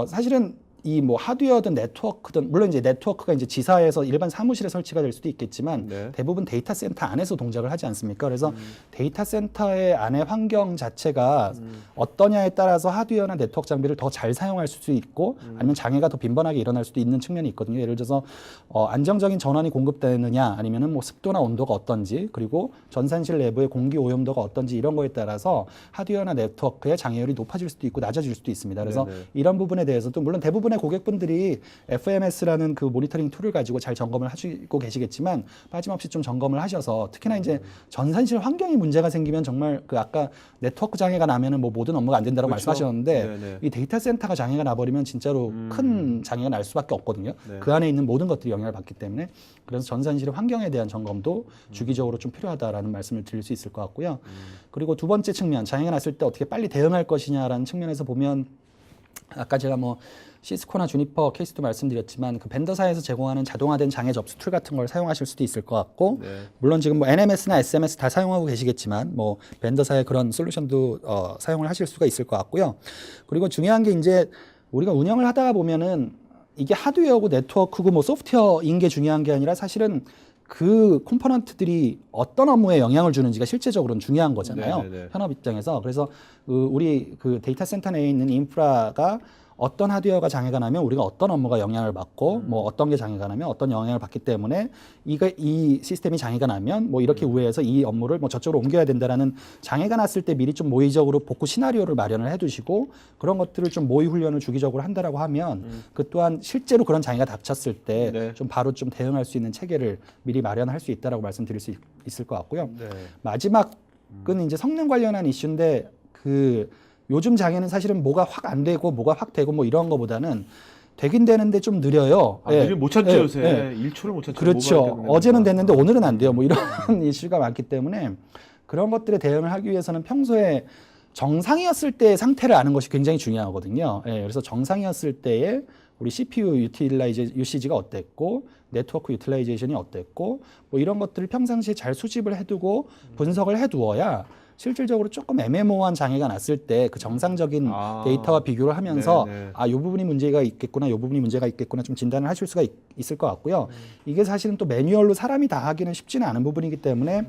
사실은 이 뭐 하드웨어든 네트워크든 물론 이제 네트워크가 이제 지사에서 일반 사무실에 설치가 될 수도 있겠지만 네. 대부분 데이터 센터 안에서 동작을 하지 않습니까? 그래서 데이터 센터의 안의 환경 자체가 어떠냐에 따라서 하드웨어나 네트워크 장비를 더 잘 사용할 수도 있고 아니면 장애가 더 빈번하게 일어날 수도 있는 측면이 있거든요. 예를 들어서 안정적인 전원이 공급되느냐 아니면은 뭐 습도나 온도가 어떤지 그리고 전산실 내부의 공기 오염도가 어떤지 이런 거에 따라서 하드웨어나 네트워크의 장애율이 높아질 수도 있고 낮아질 수도 있습니다. 그래서 네네. 이런 부분에 대해서도 물론 대부분의 고객분들이 FMS라는 그 모니터링 툴을 가지고 잘 점검을 하시고 계시겠지만 빠짐없이 좀 점검을 하셔서 특히나 이제 전산실 환경이 문제가 생기면 정말 그 아까 네트워크 장애가 나면은 뭐 모든 업무가 안 된다고 그렇죠. 말씀하셨는데 네네. 이 데이터 센터가 장애가 나버리면 진짜로 큰 장애가 날 수밖에 없거든요. 네. 그 안에 있는 모든 것들이 영향을 받기 때문에 그래서 전산실의 환경에 대한 점검도 주기적으로 좀 필요하다라는 말씀을 드릴 수 있을 것 같고요. 그리고 두 번째 측면 장애가 났을 때 어떻게 빨리 대응할 것이냐라는 측면에서 보면 아까 제가 뭐 시스코나 주니퍼 케이스도 말씀드렸지만 그 벤더사에서 제공하는 자동화된 장애 접수 툴 같은 걸 사용하실 수도 있을 것 같고 네. 물론 지금 뭐 NMS나 SMS 다 사용하고 계시겠지만 뭐 벤더사의 그런 솔루션도 사용을 하실 수가 있을 것 같고요. 그리고 중요한 게 이제 우리가 운영을 하다가 보면은 이게 하드웨어고 네트워크고 뭐 소프트웨어인 게 중요한 게 아니라 사실은 그 컴포넌트들이 어떤 업무에 영향을 주는지가 실제적으로는 중요한 거잖아요. 네네네. 현업 입장에서. 그래서 우리 그 데이터 센터 내에 있는 인프라가 어떤 하드웨어가 장애가 나면 우리가 어떤 업무가 영향을 받고 뭐 어떤 게 장애가 나면 어떤 영향을 받기 때문에 이 시스템이 장애가 나면 뭐 이렇게 우회해서 이 업무를 뭐 저쪽으로 옮겨야 된다라는 장애가 났을 때 미리 좀 모의적으로 복구 시나리오를 마련을 해두시고 그런 것들을 좀 모의 훈련을 주기적으로 한다라고 하면 그 또한 실제로 그런 장애가 닥쳤을 때 네. 좀 바로 좀 대응할 수 있는 체계를 미리 마련할 수 있다라고 말씀드릴 수 있을 것 같고요. 네. 마지막은 이제 성능 관련한 이슈인데 그 요즘 장애는 사실은 뭐가 확 안 되고 뭐가 확 되고 뭐 이런 거보다는 되긴 되는데 좀 느려요. 아, 느리 못 찾죠 예, 요새. 예. 1초를 못 찾죠. 그렇죠. 모바일 때문에. 어제는 됐는데 오늘은 안 돼요. 뭐 이런 이슈가 많기 때문에 그런 것들에 대응을 하기 위해서는 평소에 정상이었을 때의 상태를 아는 것이 굉장히 중요하거든요. 예, 그래서 정상이었을 때의 우리 CPU 유시지가 어땠고 네트워크 유틸라이제이션이 어땠고 뭐 이런 것들을 평상시에 잘 수집을 해두고 분석을 해두어야 실질적으로 조금 애매모호한 장애가 났을 때 그 정상적인 데이터와 비교를 하면서 네네. 아, 이 부분이 문제가 있겠구나, 이 부분이 문제가 있겠구나 좀 진단을 하실 수가 있을 것 같고요. 이게 사실은 또 매뉴얼로 사람이 다 하기는 쉽지는 않은 부분이기 때문에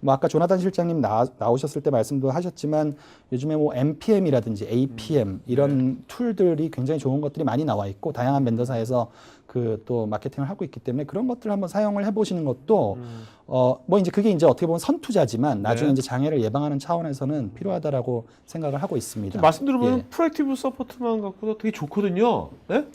뭐 아까 조나단 실장님 나오셨을 때 말씀도 하셨지만 요즘에 뭐 NPM이라든지 APM 이런 툴들이 굉장히 좋은 것들이 많이 나와 있고 다양한 벤더사에서 그 또 마케팅을 하고 있기 때문에 그런 것들을 한번 사용을 해보시는 것도 뭐 이제 그게 이제 어떻게 보면 선투자지만 나중에 네. 이제 장애를 예방하는 차원에서는 필요하다라고 생각을 하고 있습니다. 말씀 들어보면 예. 프로액티브 서포트만 갖고도 되게 좋거든요. 네?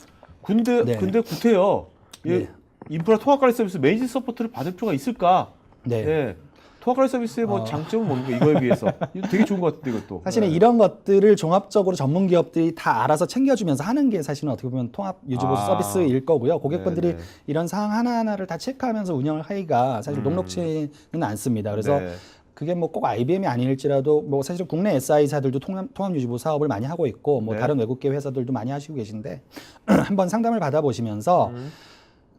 근데 네. 구태여 네. 인프라 통합관리 서비스 메이지 서포트를 받을 필요가 있을까? 네. 네. 통합관리 서비스의 뭐 장점은 뭡니까? 이거에 비해서 이거 되게 좋은 것 같은데 이것도. 사실은 네. 이런 것들을 종합적으로 전문 기업들이 다 알아서 챙겨주면서 하는 게 사실은 어떻게 보면 통합 유지보수 서비스일 거고요. 고객분들이 네네. 이런 사항 하나하나를 다 체크하면서 운영을 하기가 사실 녹록지는 않습니다. 그래서 네. 그게 뭐 꼭 IBM이 아닐지라도 뭐 사실 국내 SI사들도 통합 유지보수 사업을 많이 하고 있고 뭐 네. 다른 외국계 회사들도 많이 하시고 계신데 한번 상담을 받아보시면서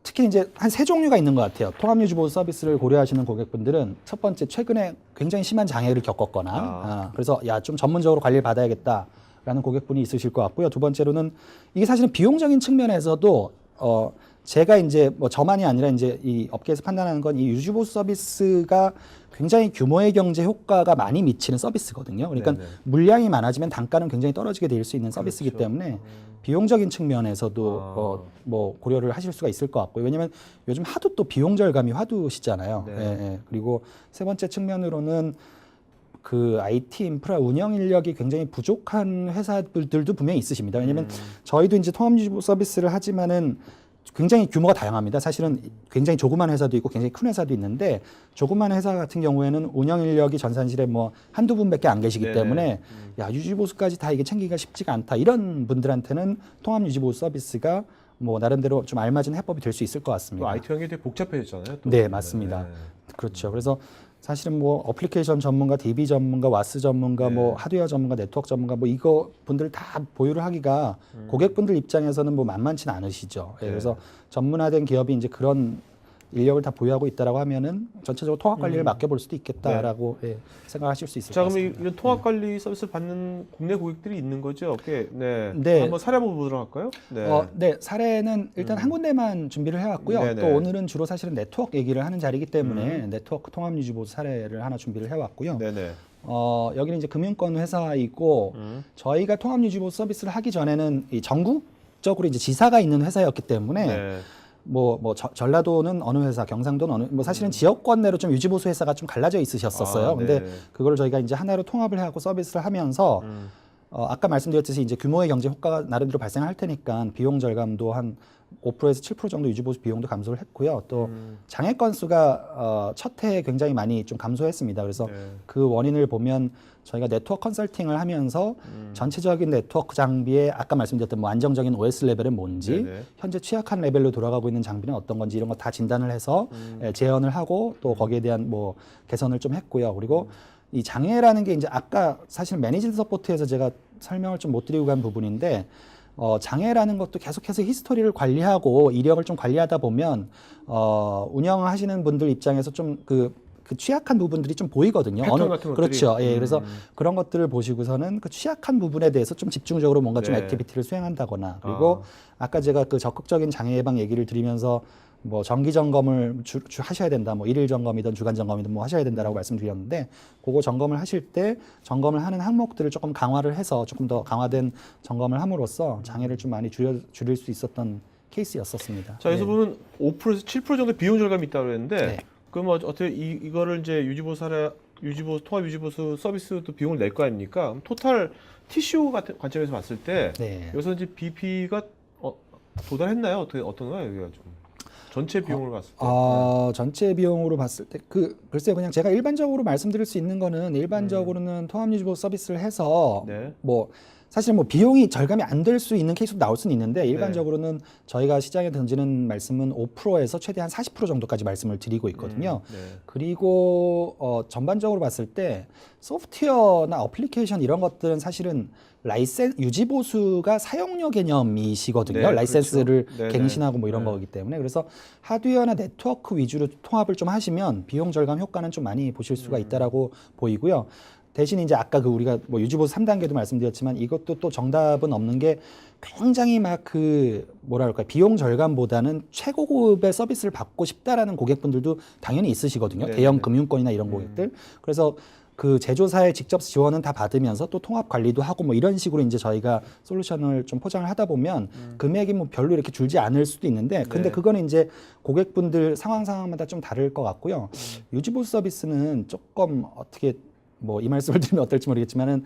특히 이제 한 세 종류가 있는 것 같아요. 통합 유지보수 서비스를 고려하시는 고객분들은 첫 번째 최근에 굉장히 심한 장애를 겪었거나 그래서 야 좀 전문적으로 관리를 받아야겠다라는 고객분이 있으실 것 같고요. 두 번째로는 이게 사실은 비용적인 측면에서도 제가 이제 뭐 저만이 아니라 이제 이 업계에서 판단하는 건 이 유지보수 서비스가 굉장히 규모의 경제 효과가 많이 미치는 서비스거든요. 그러니까 네네. 물량이 많아지면 단가는 굉장히 떨어지게 될 수 있는 서비스이기 그렇죠. 때문에 비용적인 측면에서도 뭐 고려를 하실 수가 있을 것 같고요. 왜냐하면 요즘 하도 또 비용 절감이 화두시잖아요. 네. 예, 예. 그리고 세 번째 측면으로는 그 IT 인프라 운영 인력이 굉장히 부족한 회사들도 분명히 있으십니다. 왜냐하면 저희도 이제 통합유지보수 서비스를 하지만은 굉장히 규모가 다양합니다. 사실은 굉장히 조그만 회사도 있고 굉장히 큰 회사도 있는데 조그만 회사 같은 경우에는 운영 인력이 전산실에 뭐 한두 분밖에 안 계시기 네네. 때문에 야 유지보수까지 다 이게 챙기기가 쉽지가 않다. 이런 분들한테는 통합 유지보수 서비스가 뭐 나름대로 좀 알맞은 해법이 될 수 있을 것 또 같습니다. IT 환경이 되게 복잡해졌잖아요. 또. 네, 맞습니다. 네. 그렇죠. 그래서 사실은 뭐 어플리케이션 전문가, DB 전문가, 와스 전문가, 네. 뭐 하드웨어 전문가, 네트워크 전문가 뭐 이거 분들 다 보유를 하기가 고객분들 입장에서는 뭐 만만치는 않으시죠. 예, 네. 그래서 전문화된 기업이 이제 그런 인력을 다 보유하고 있다라고 하면은 전체적으로 통합 관리를 맡겨볼 수도 있겠다라고 예, 생각하실 수 있을 자, 것 그럼 같습니다. 이런 통합 관리 서비스를 받는 국내 고객들이 있는 거죠? 네. 네. 한번 사례 한번 보도록 할까요? 네. 네, 사례는 일단 한 군데만 준비를 해왔고요. 네네. 또 오늘은 주로 사실은 네트워크 얘기를 하는 자리이기 때문에 네트워크 통합 유지보수 사례를 하나 준비를 해왔고요. 네네. 여기는 이제 금융권 회사이고 저희가 통합 유지보수 서비스를 하기 전에는 이 전국적으로 이제 지사가 있는 회사였기 때문에 네. 전라도는 어느 회사, 경상도는 어느 뭐 사실은 지역권 내로 좀 유지보수 회사가 좀 갈라져 있으셨었어요. 근데 네. 그걸 저희가 이제 하나로 통합을 해갖고 서비스를 하면서 아까 말씀드렸듯이 이제 규모의 경제 효과가 나름대로 발생할 테니까 비용 절감도 한 5%에서 7% 정도 유지보수 비용도 감소를 했고요. 또 장애 건수가 첫 해에 굉장히 많이 좀 감소했습니다. 그래서 네. 그 원인을 보면 저희가 네트워크 컨설팅을 하면서 전체적인 네트워크 장비의 아까 말씀드렸던 뭐 안정적인 OS 레벨은 뭔지 네네. 현재 취약한 레벨로 돌아가고 있는 장비는 어떤 건지 이런 거 다 진단을 해서 재현을 하고 또 거기에 대한 뭐 개선을 좀 했고요. 그리고 이 장애라는 게 이제 아까 사실 매니지드 서포트에서 제가 설명을 좀 못 드리고 간 부분인데 장애라는 것도 계속해서 히스토리를 관리하고 이력을 좀 관리하다 보면 운영하시는 분들 입장에서 좀 그 취약한 부분들이 좀 보이거든요. 패턴 같은 것들이. 그렇죠. 예, 그래서 그런 것들을 보시고서는 그 취약한 부분에 대해서 좀 집중적으로 뭔가 좀 네. 액티비티를 수행한다거나 그리고 아까 제가 그 적극적인 장애 예방 얘기를 드리면서 뭐 정기 점검을 하셔야 된다. 뭐 일일 점검이든 주간 점검이든 뭐 하셔야 된다라고 말씀드렸는데 그거 점검을 하실 때 점검을 하는 항목들을 조금 강화를 해서 조금 더 강화된 점검을 함으로써 장애를 좀 많이 줄일 수 있었던 케이스였었습니다. 자, 여기서 보면 5%에서 7% 정도 비용 절감이 있다고 그랬는데 네. 그럼 어떻게 이거를 이제 통합 유지보수 서비스도 비용을 낼 거 아닙니까? 그럼 토탈 TCO 같은 관점에서 봤을 때 네. 여기서 이제 BP가 도달했나요? 어떤가요? 여기가 좀 전체 비용을 봤을 때. 전체 비용으로 봤을 때 글쎄요, 그냥 제가 일반적으로 말씀드릴 수 있는 거는 일반적으로는 통합유지보수 서비스를 해서 네. 뭐 사실 뭐 비용이 절감이 안 될 수 있는 케이스도 나올 수는 있는데 일반적으로는 저희가 시장에 던지는 말씀은 5%에서 최대한 40% 정도까지 말씀을 드리고 있거든요. 네. 그리고 전반적으로 봤을 때 소프트웨어나 어플리케이션 이런 것들은 사실은 유지보수가 사용료 개념이시거든요. 네, 라이센스를 그렇죠. 네네. 갱신하고 뭐 이런 네. 거기 때문에 그래서 하드웨어나 네트워크 위주로 통합을 좀 하시면 비용 절감 효과는 좀 많이 보실 수가 있다라고 보이고요. 대신 이제 아까 우리가 뭐 유지보수 3단계도 말씀드렸지만 이것도 또 정답은 없는 게 굉장히 막 비용 절감보다는 최고급의 서비스를 받고 싶다라는 고객분들도 당연히 있으시거든요. 네네. 대형 금융권이나 이런 고객들. 그래서 그 제조사의 직접 지원은 다 받으면서 또 통합 관리도 하고 뭐 이런 식으로 이제 저희가 솔루션을 좀 포장을 하다 보면 금액이 뭐 별로 이렇게 줄지 않을 수도 있는데 근데 네. 그거는 이제 고객분들 상황마다 좀 다를 것 같고요. 유지보수 서비스는 조금 어떻게 뭐 이 말씀을 드리면 어떨지 모르겠지만은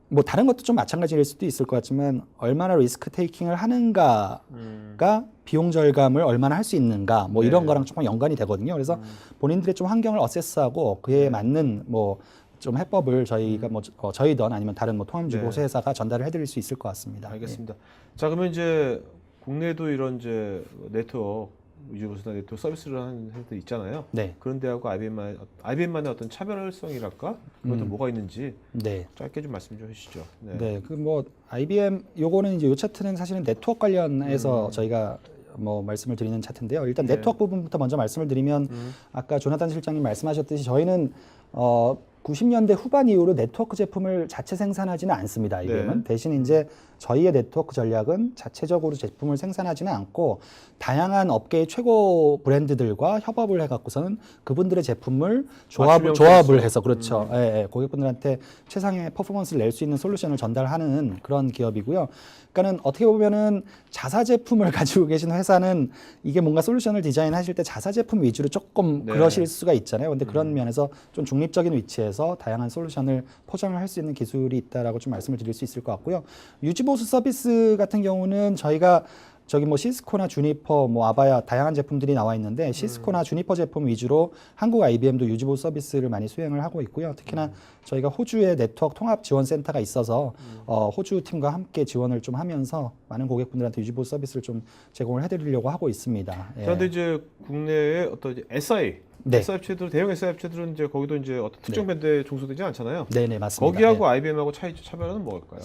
뭐 다른 것도 좀 마찬가지일 수도 있을 것 같지만 얼마나 리스크 테이킹을 하는가가 비용 절감을 얼마나 할 수 있는가 뭐 이런 네. 거랑 조금 연관이 되거든요. 그래서 본인들의 좀 환경을 어세스하고 그에 맞는 뭐 좀 해법을 저희가 뭐 저희든 아니면 다른 뭐 통합유지보수 회사가 전달을 해드릴 수 있을 것 같습니다. 알겠습니다. 자, 그러면 이제 국내도 이런 이제 네트워크 유지보수나 네트워크 서비스를 하는 회사들 있잖아요. 네. 그런 데하고 IBM만의 어떤 차별성이랄까? 그것도 뭐가 있는지 네. 짧게 좀 말씀 좀 해주시죠. 네. 네, 그 뭐 IBM 요거는 이제 요 차트는 사실은 네트워크 관련해서 저희가 뭐 말씀을 드리는 차트인데요. 일단 네. 네트워크 부분부터 먼저 말씀을 드리면 아까 조나단 실장님 말씀하셨듯이 저희는 90년대 후반 이후로 네트워크 제품을 자체 생산하지는 않습니다. IBM은. 네. 대신 이제 저희의 네트워크 전략은 자체적으로 제품을 생산하지는 않고 다양한 업계의 최고 브랜드들과 협업을 해갖고서는 그분들의 제품을 조합을 해서 그렇죠. 예, 예, 고객분들한테 최상의 퍼포먼스를 낼 수 있는 솔루션을 전달하는 그런 기업이고요. 그러니까는 어떻게 보면은 자사 제품을 가지고 계신 회사는 이게 뭔가 솔루션을 디자인하실 때 자사 제품 위주로 조금 네. 그러실 수가 있잖아요. 근데 그런 면에서 좀 중립적인 위치에서 다양한 솔루션을 포장을 할 수 있는 기술이 있다라고 좀 말씀을 드릴 수 있을 것 같고요. 유지보수 서비스 같은 경우는 저희가 저기 뭐 시스코나 주니퍼, 뭐 아바야 다양한 제품들이 나와 있는데 시스코나 주니퍼 제품 위주로 한국 IBM도 유지보수 서비스를 많이 수행을 하고 있고요. 특히나 저희가 호주에 네트워크 통합 지원 센터가 있어서 호주 팀과 함께 지원을 좀 하면서 많은 고객분들한테 유지보수 서비스를 좀 제공을 해드리려고 하고 있습니다. 예. 그런데 이제 국내에 어떤 이제 SI, 네. SI 업체들, 대형 SI 업체들은 이제 거기도 이제 어떤 특정 밴드에 종속되지 않잖아요. 네네 맞습니다. 거기하고 예. IBM하고 차별은 뭘까요?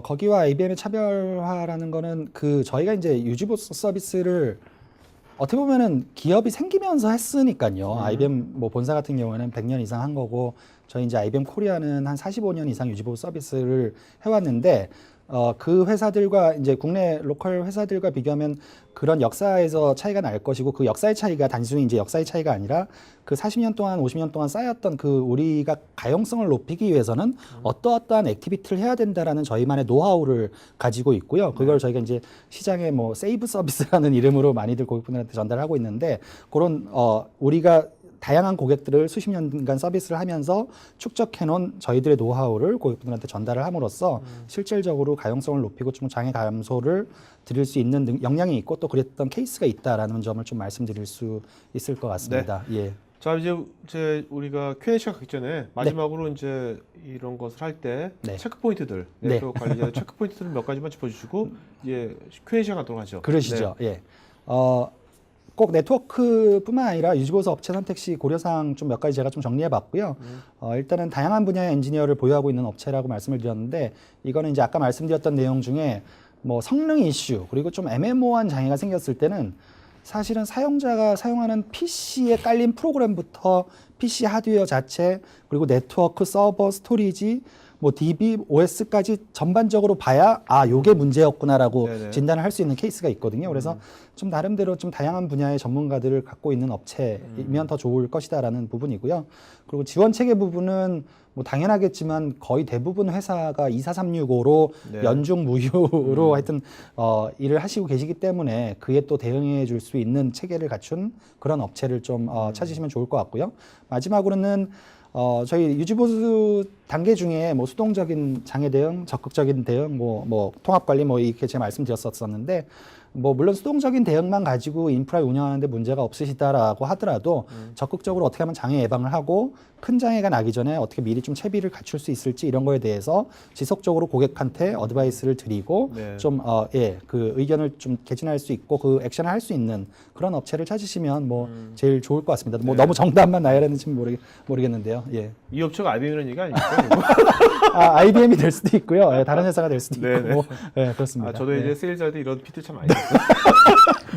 거기와 IBM의 차별화라는 거는 저희가 이제 유지보수 서비스를 어떻게 보면은 기업이 생기면서 했으니까요. IBM 뭐 본사 같은 경우에는 100년 이상 한 거고 저희 이제 IBM 코리아는 한 45년 이상 유지보수 서비스를 해왔는데 그 회사들과 이제 국내 로컬 회사들과 비교하면 그런 역사에서 차이가 날 것이고 그 역사의 차이가 단순히 이제 역사의 차이가 아니라 그 40년 동안 50년 동안 쌓였던 그 우리가 가용성을 높이기 위해서는 어떠어떠한 액티비티를 해야 된다라는 저희만의 노하우를 가지고 있고요. 그걸 저희가 이제 시장에 뭐 세이브 서비스라는 이름으로 많이들 고객분들한테 전달하고 있는데 그런 우리가 다양한 고객들을 수십 년간 서비스를 하면서 축적해놓은 저희들의 노하우를 고객분들한테 전달을 함으로써 실질적으로 가용성을 높이고 좀 장애 감소를 드릴 수 있는 역량이 있고 또 그랬던 케이스가 있다라는 점을 좀 말씀드릴 수 있을 것 같습니다. 예. 자, 이제 우리가 Q&A 시작 가기 전에 마지막으로 이제 이런 것을 할 때 네. 체크 포인트들, 네. 네트워크 관리자 체크 포인트들 몇 가지만 짚어주시고 이제 Q&A 시작 하도록 하죠. 그러시죠. 예. 꼭 네트워크뿐만 아니라 유지보수 업체 선택 시 고려사항 좀 몇 가지 제가 좀 정리해봤고요. 일단은 다양한 분야의 엔지니어를 보유하고 있는 업체라고 말씀을 드렸는데 이거는 이제 아까 말씀드렸던 내용 중에 뭐 성능 이슈 그리고 좀 애매모호한 장애가 생겼을 때는 사실은 사용자가 사용하는 PC에 깔린 프로그램부터 PC 하드웨어 자체 그리고 네트워크, 서버, 스토리지, 뭐 DB, OS까지 전반적으로 봐야 아 요게 문제였구나라고 네네. 진단을 할 수 있는 케이스가 있거든요. 그래서 좀 나름대로 좀 다양한 분야의 전문가들을 갖고 있는 업체이면 더 좋을 것이다라는 부분이고요. 그리고 지원 체계 부분은 뭐 당연하겠지만 거의 대부분 회사가 24365로 네. 연중 무휴로 하여튼 일을 하시고 계시기 때문에 그에 또 대응해 줄 수 있는 체계를 갖춘 그런 업체를 좀 찾으시면 좋을 것 같고요. 마지막으로는 저희 유지보수 단계 중에 뭐 수동적인 장애 대응, 적극적인 대응, 뭐 통합 관리 뭐 이렇게 제가 말씀드렸었는데 뭐 물론 수동적인 대응만 가지고 인프라 운영하는데 문제가 없으시다라고 하더라도 적극적으로 어떻게 하면 장애 예방을 하고 큰 장애가 나기 전에 어떻게 미리 좀 채비를 갖출 수 있을지 이런 거에 대해서 지속적으로 고객한테 어드바이스를 드리고 네. 좀 그 의견을 좀 개진할 수 있고 그 액션을 할 수 있는 그런 업체를 찾으시면 뭐 제일 좋을 것 같습니다. 뭐 네. 너무 정답만 나열했는지 모르겠는데요. 예. 이 업체가 IBM이라는 얘기 아닙니까? 이거? IBM이 될 수도 있고요. 예, 다른 회사가 될 수도 네네. 있고. 예, 그렇습니다. 아, 저도 예. 이제 세일즈 할 때 이런 피트 참 많이 했어요.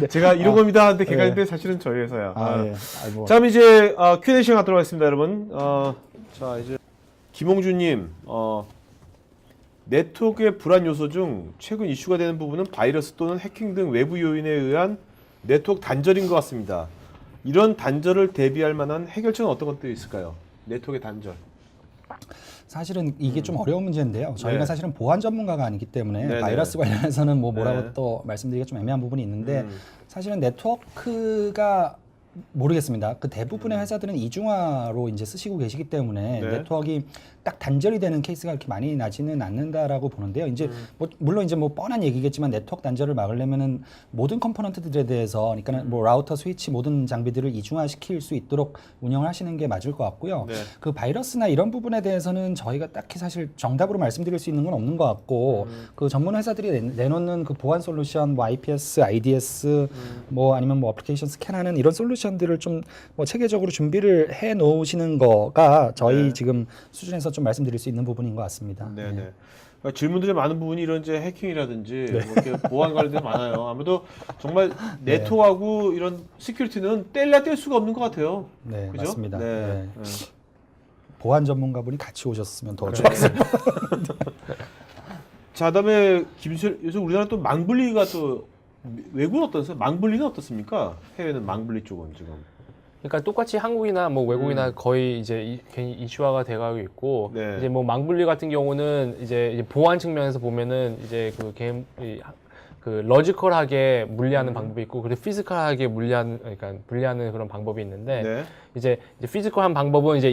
제가 이런 겁니다 하는데 걔가 있는데 사실은 저희 회사야. 예. 뭐. 자, 그럼 이제 Q&A 시간 갖도록 하겠습니다, 여러분. 자, 이제 김홍준님, 네트워크의 불안 요소 중 최근 이슈가 되는 부분은 바이러스 또는 해킹 등 외부 요인에 의한 네트워크 단절인 것 같습니다. 이런 단절을 대비할 만한 해결책은 어떤 것들이 있을까요? 네트워크의 단절. 사실은 이게 좀 어려운 문제인데요. 저희가 네. 사실은 보안 전문가가 아니기 때문에 네네. 바이러스 관련해서는 뭐 뭐라고 네. 또 말씀드리기가 좀 애매한 부분이 있는데 사실은 네트워크가 모르겠습니다. 그 대부분의 회사들은 이중화로 이제 쓰시고 계시기 때문에 네. 네트워크가 딱 단절이 되는 케이스가 그렇게 많이 나지는 않는다라고 보는데요. 이제 뭐 물론 이제 뭐 뻔한 얘기겠지만 네트워크 단절을 막으려면은 모든 컴포넌트들에 대해서 그러니까 뭐 라우터, 스위치 모든 장비들을 이중화시킬 수 있도록 운영을 하시는 게 맞을 것 같고요. 네. 그 바이러스나 이런 부분에 대해서는 저희가 딱히 사실 정답으로 말씀드릴 수 있는 건 없는 것 같고 그 전문 회사들이 내놓는 그 보안 솔루션, 뭐 IPS, IDS, 뭐 아니면 뭐 어플리케이션 스캔하는 이런 솔루션들을 좀 뭐 체계적으로 준비를 해 놓으시는 거가 저희 네. 지금 수준에서 좀 말씀드릴 수 있는 부분인 것 같습니다. 네네. 예. 그러니까 질문들의 많은 부분이 이런 이제 해킹이라든지 뭐 이렇게 보안 관련된 많아요. 아무래도 정말 네트워크하고 이런 시큐리티는 뗄래야 뗄 수가 없는 것 같아요. 네, 그죠? 맞습니다. 네. 네. 네. 보안 전문가분이 같이 오셨으면 더 좋았을 것 자, 그다음에 김실 요즘 우리나라 또 망블리가 또 외국은 어떠세요? 망블리는 어떻습니까? 해외는 망블리 쪽은 지금. 그러니까 똑같이 한국이나 뭐 외국이나 거의 이제 괜히 이슈화가 돼가고 있고 네. 이제 뭐 망블리 같은 경우는 이제 보안 측면에서 보면은 이제 그 러지컬하게 분리하는 방법이 있고 그리고 피지컬하게 분리하는 그런 방법이 있는데 네. 이제 피지컬한 방법은 이제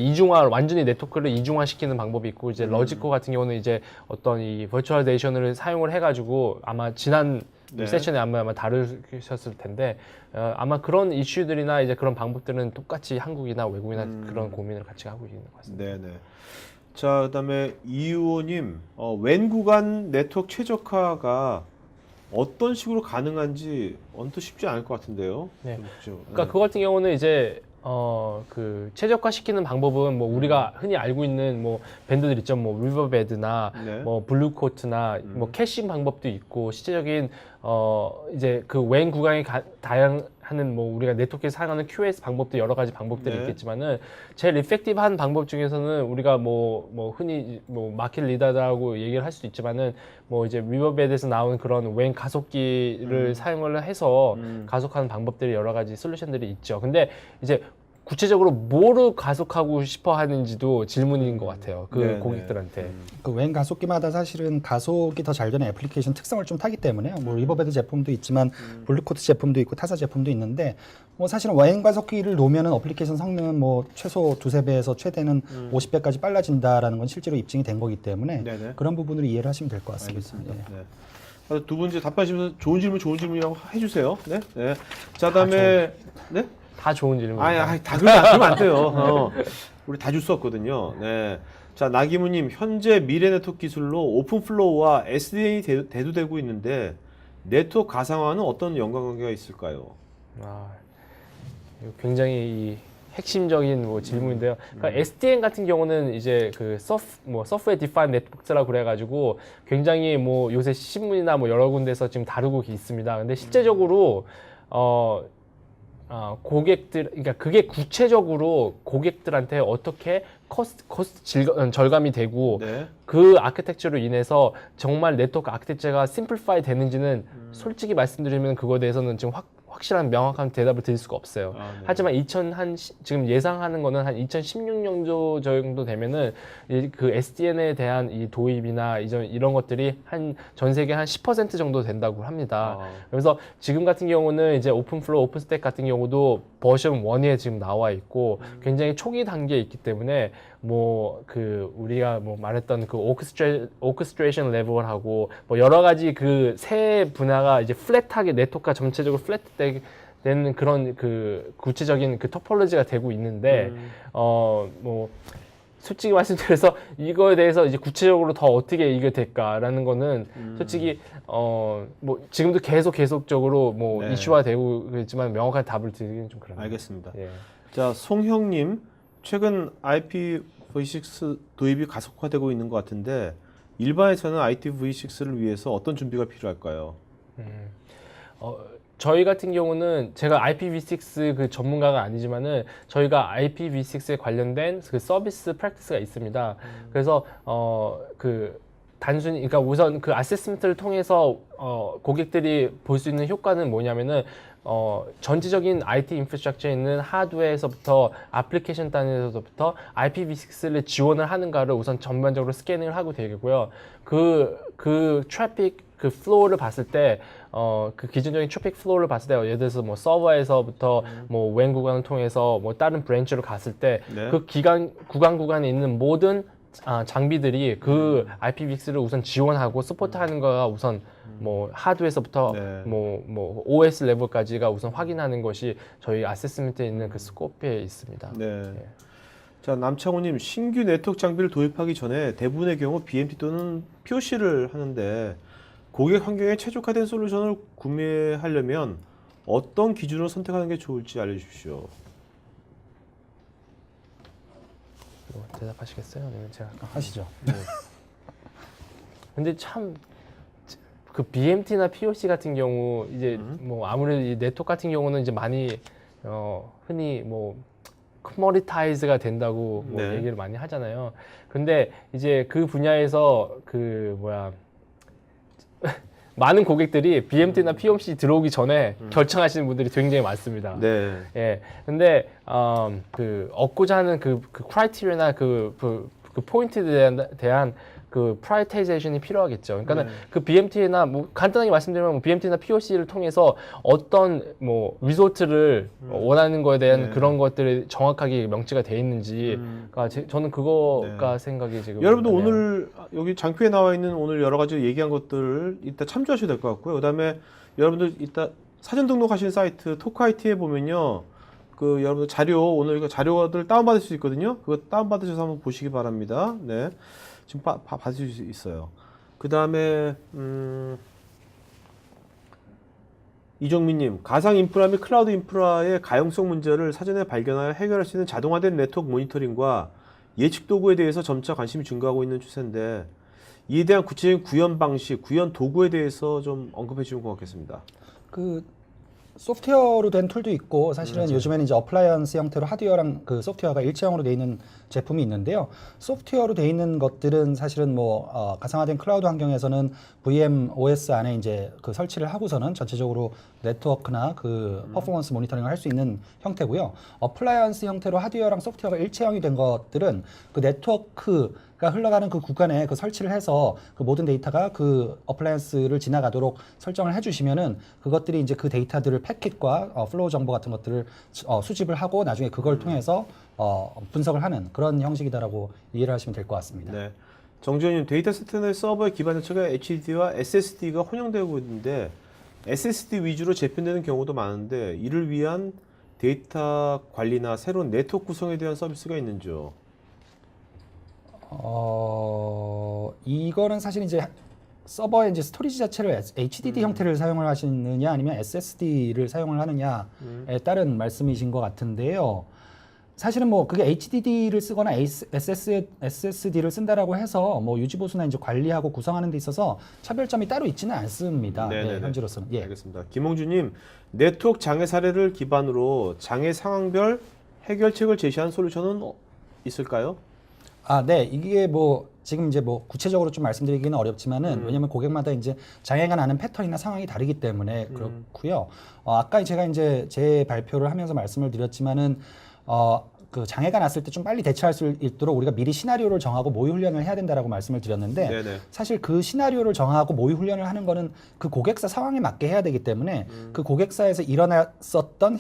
완전히 네트워크를 이중화시키는 방법이 있고 이제 러지컬 같은 경우는 이제 어떤 이 버추얼데이션을 사용을 해가지고 아마 지난 네. 세션에 아마 다루셨을 텐데 아마 그런 이슈들이나 이제 그런 방법들은 똑같이 한국이나 외국이나 그런 고민을 같이 하고 있는 것 같습니다. 네네. 자, 그다음에 이우호님, 웬 구간 네트워크 최적화가 어떤 식으로 가능한지 언뜻 쉽지 않을 것 같은데요. 네. 그렇죠. 그러니까 그거 같은 경우는 이제 그 최적화 시키는 방법은 뭐 우리가 흔히 알고 있는 뭐 밴드들 있죠. 뭐 리버베드나 네. 뭐 블루코트나 뭐 캐싱 방법도 있고 실제적인 이제 그 웬 구간이 다양하는 뭐 우리가 네트워크에서 사용하는 QoS 방법도 여러 가지 방법들이 네. 있겠지만은 제일 이펙티브한 방법 중에서는 우리가 뭐 흔히 뭐 마켓 리더라고 얘기를 할 수도 있지만은 뭐 이제 리버베드에서 나오는 그런 웬 가속기를 사용을 해서 가속하는 방법들이 여러 가지 솔루션들이 있죠. 근데 이제 구체적으로 뭐를 가속하고 싶어 하는지도 질문인 것 같아요. 그 네네. 고객들한테. 그 웬 가속기마다 사실은 가속이 더 잘 되는 애플리케이션 특성을 좀 타기 때문에 뭐 리버베드 제품도 있지만 블루코트 제품도 있고 타사 제품도 있는데 뭐 사실은 웬 가속기를 놓으면은 애플리케이션 성능은 뭐 최소 2~3배에서 최대는 50배까지 빨라진다라는 건 실제로 입증이 된 거기 때문에 네네. 그런 부분을 이해를 하시면 될 것 같습니다. 알겠습니다. 예. 네. 두 분 이제 답하시면서 좋은 질문이라고 해주세요. 네. 네. 자, 그다음에 네. 다 좋은 질문. 다 그러면 안 돼요. 우리 다 줄 수 없거든요. 네. 자, 나기무님, 현재 미래 네트워크 기술로 오픈플로우와 SDN이 대두되고 있는데 네트워크 가상화는 어떤 연관관계가 있을까요? 굉장히 이 핵심적인 뭐 질문인데요. 그러니까 SDN 같은 경우는 이제 그 소프트웨어 디파인 네트워크라고 그래가지고 굉장히 뭐 요새 신문이나 뭐 여러 군데서 지금 다루고 있습니다. 근데 실제적으로 고객들, 그러니까 그게 구체적으로 고객들한테 어떻게 코스트 절감이 되고 네. 그 아키텍처로 인해서 정말 네트워크 아키텍처가 심플파이 되는지는 솔직히 말씀드리면 그거에 대해서는 지금 확실한 명확한 대답을 드릴 수가 없어요. 네. 하지만 지금 예상하는 거는 한 2016년 정도 되면은 그 SDN에 대한 이 도입이나 이런 것들이 전 세계 한 10% 정도 된다고 합니다. 그래서 지금 같은 경우는 이제 오픈플로우, 오픈스택 같은 경우도 버전 1에 지금 나와 있고 굉장히 초기 단계에 있기 때문에 뭐 우리가 뭐 말했던 그 오케스트레이션 레벨하고 뭐 여러 가지 그 새 분야가 이제 플랫하게 네트워크가 전체적으로 플랫되는 그런 그 구체적인 그 토폴로지가 되고 있는데 뭐 솔직히 말씀드려서 이거에 대해서 이제 구체적으로 더 어떻게 이게 될까라는 거는 솔직히 뭐 지금도 계속적으로 뭐 네. 이슈화 되고 있지만 명확한 답을 드리기는 좀 그렇네요. 알겠습니다. 예. 자, 송형님, 최근 IPv6 도입이 가속화되고 있는 것 같은데 일반에서는 IPv6를 위해서 어떤 준비가 필요할까요? 저희 같은 경우는 제가 IPv6 그 전문가가 아니지만은 저희가 IPv6에 관련된 그 서비스 프랙티스가 있습니다. 그래서 단순히 그러니까 우선 그 아세스먼트를 통해서 고객들이 볼 수 있는 효과는 뭐냐면은 전체적인 IT 인프라스트럭처에 있는 하드웨어에서부터 애플리케이션 단에서부터 IPv6를 지원을 하는가를 우선 전반적으로 스캐닝을 하고 되고요. 그 트래픽 그 플로우를 봤을 때 그 기존적인 트래픽 플로우를 봤을 때 예를 들어서 뭐 서버에서부터 뭐 웬 구간을 통해서 뭐 다른 브랜치로 갔을 때 그 네. 구간에 있는 모든 장비들이 그 IPv6를 우선 지원하고 서포트하는 거가 우선 뭐 하드웨어에서부터 네. 뭐 OS 레벨까지가 우선 확인하는 것이 저희 아세스먼트에 있는 그 스코프에 있습니다. 네. 자, 남창호님, 신규 네트워크 장비를 도입하기 전에 대부분의 경우 BMT 또는 POC를 하는데 고객 환경에 최적화된 솔루션을 구매하려면 어떤 기준으로 선택하는 게 좋을지 알려주십시오. 뭐 대답하시겠어요? 아니면 제가 하시죠. 근데 참 그 BMT나 POC 같은 경우 이제 뭐 아무래도 이 네트워크 같은 경우는 이제 많이 흔히 뭐 커머디타이즈가 된다고 뭐 네. 얘기를 많이 하잖아요. 근데 이제 그 분야에서 많은 고객들이 BMT나 POC 들어오기 전에 결정하시는 분들이 굉장히 많습니다. 네. 예. 근데 얻고자 하는 그 크라이테리아나 그 포인트에 대한 그 프라이어타이제이션이 필요하겠죠. 그러니까는 그 BMT나 뭐 간단하게 말씀드리면 뭐 BMT나 POC를 통해서 어떤 뭐 리소트를 원하는 거에 대한 그런 것들이 정확하게 명시가 돼 있는지가 저는 그거가 생각이 지금 여러분들 나네요. 오늘 여기 장표에 나와 있는 오늘 여러 가지 얘기한 것들을 이따 참조하셔도 될 것 같고요. 그다음에 여러분들 이따 사전 등록하신 사이트 토크IT에 보면요. 그 여러분들 자료 오늘 그 자료들 다운받을 수 있거든요. 그거 다운받으셔서 한번 보시기 바랍니다. 네. 지금 받으실 수 있어요. 그다음에 이종민님, 가상 인프라 및 클라우드 인프라의 가용성 문제를 사전에 발견하여 해결할 수 있는 자동화된 네트워크 모니터링과 예측 도구에 대해서 점차 관심이 증가하고 있는 추세인데 이에 대한 구체적인 구현 방식, 구현 도구에 대해서 좀 언급해 주면 고맙겠습니다. 그 소프트웨어로 된 툴도 있고 사실은 요즘에는 이제 어플라이언스 형태로 하드웨어랑 그 소프트웨어가 일체형으로 돼 있는 제품이 있는데요. 소프트웨어로 돼 있는 것들은 사실은 뭐 가상화된 클라우드 환경에서는 VM OS 안에 이제 그 설치를 하고서는 전체적으로 네트워크나 그 퍼포먼스 모니터링을 할 수 있는 형태고요. 어플라이언스 형태로 하드웨어랑 소프트웨어가 일체형이 된 것들은 그 네트워크가 흘러가는 그 구간에 그 설치를 해서 그 모든 데이터가 그 어플라이언스를 지나가도록 설정을 해주시면은 그것들이 이제 그 데이터들을 패킷과 플로우 정보 같은 것들을 수집을 하고 나중에 그걸 통해서 분석을 하는 그런 형식이다라고 이해를 하시면 될 것 같습니다. 네. 정지현님, 데이터 센터 내 서버의 기반 자체가 HDD와 SSD가 혼용되고 있는데 SSD 위주로 재편되는 경우도 많은데 이를 위한 데이터 관리나 새로운 네트워크 구성에 대한 서비스가 있는지요? 이거는 사실 이제 서버의 이제 스토리지 자체를 HDD 형태를 사용을 하시느냐 아니면 SSD를 사용을 하느냐에 따른 말씀이신 것 같은데요. 사실은 뭐 그게 HDD를 쓰거나 SSD를 쓴다라고 해서 뭐 유지보수나 이제 관리하고 구성하는 데 있어서 차별점이 따로 있지는 않습니다. 네, 현재로서는. 예. 알겠습니다. 김홍주님, 네트워크 장애 사례를 기반으로 장애 상황별 해결책을 제시한 솔루션은 있을까요? 네. 이게 뭐 지금 이제 뭐 구체적으로 좀 말씀드리기는 어렵지만은 왜냐면 고객마다 이제 장애가 나는 패턴이나 상황이 다르기 때문에 그렇고요. 아까 제가 이제 제 발표를 하면서 말씀을 드렸지만은 그 장애가 났을 때 좀 빨리 대처할 수 있도록 우리가 미리 시나리오를 정하고 모의 훈련을 해야 된다라고 말씀을 드렸는데 네네. 사실 그 시나리오를 정하고 모의 훈련을 하는 거는 그 고객사 상황에 맞게 해야 되기 때문에 그 고객사에서 일어났었던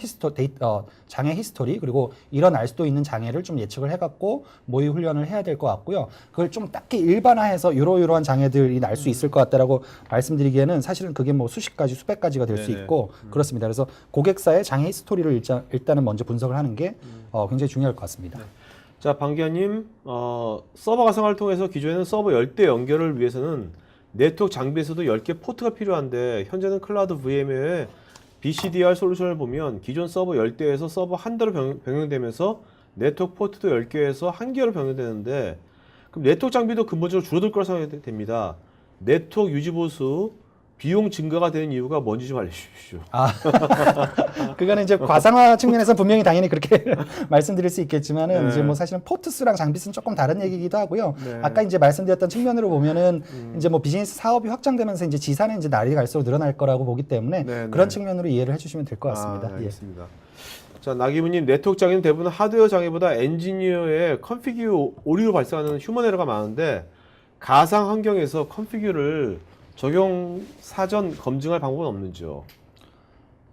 장애 히스토리 그리고 일어날 수도 있는 장애를 좀 예측을 해갖고 모의 훈련을 해야 될 것 같고요. 그걸 좀 딱히 일반화해서 이러이러한 장애들이 날 수 있을 것 같다라고 말씀드리기에는 사실은 그게 뭐 수십 가지 수백 가지가 될 수 네네. 있고 그렇습니다. 그래서 고객사의 장애 히스토리를 일단은 먼저 분석을 하는 게 굉장히 중요할 것 같습니다. 자, 방기환님, 서버 가상화를 통해서 기존에는 서버 10대 연결을 위해서는 네트워크 장비에서도 10개 포트가 필요한데 현재는 클라우드 VM웨어의 BCDR 솔루션을 보면 기존 서버 10대에서 서버 한 대로 병행되면서 네트워크 포트도 10개에서 1개로 병행되는데 그럼 네트워크 장비도 근본적으로 줄어들 거라 생각이 됩니다. 네트워크 유지보수 비용 증가가 되는 이유가 뭔지 좀 알려주십시오. 그거는 이제 과상화 측면에서 분명히 당연히 그렇게 말씀드릴 수 있겠지만은 네. 이제 뭐 사실은 포트 수랑 장비 수는 조금 다른 얘기이기도 하고요. 네. 아까 이제 말씀드렸던 측면으로 보면은 이제 뭐 비즈니스 사업이 확장되면서 이제 지산은 이제 날이 갈수록 늘어날 거라고 보기 때문에 네, 그런 네. 측면으로 이해를 해주시면 될 것 같습니다. 네, 예. 알겠습니다. 자, 나기부님, 네트워크 장애는 대부분 하드웨어 장애보다 엔지니어의 컨피규 오류로 발생하는 휴먼 에러가 많은데 가상 환경에서 컨피규를 적용 사전 검증할 방법은 없는지요?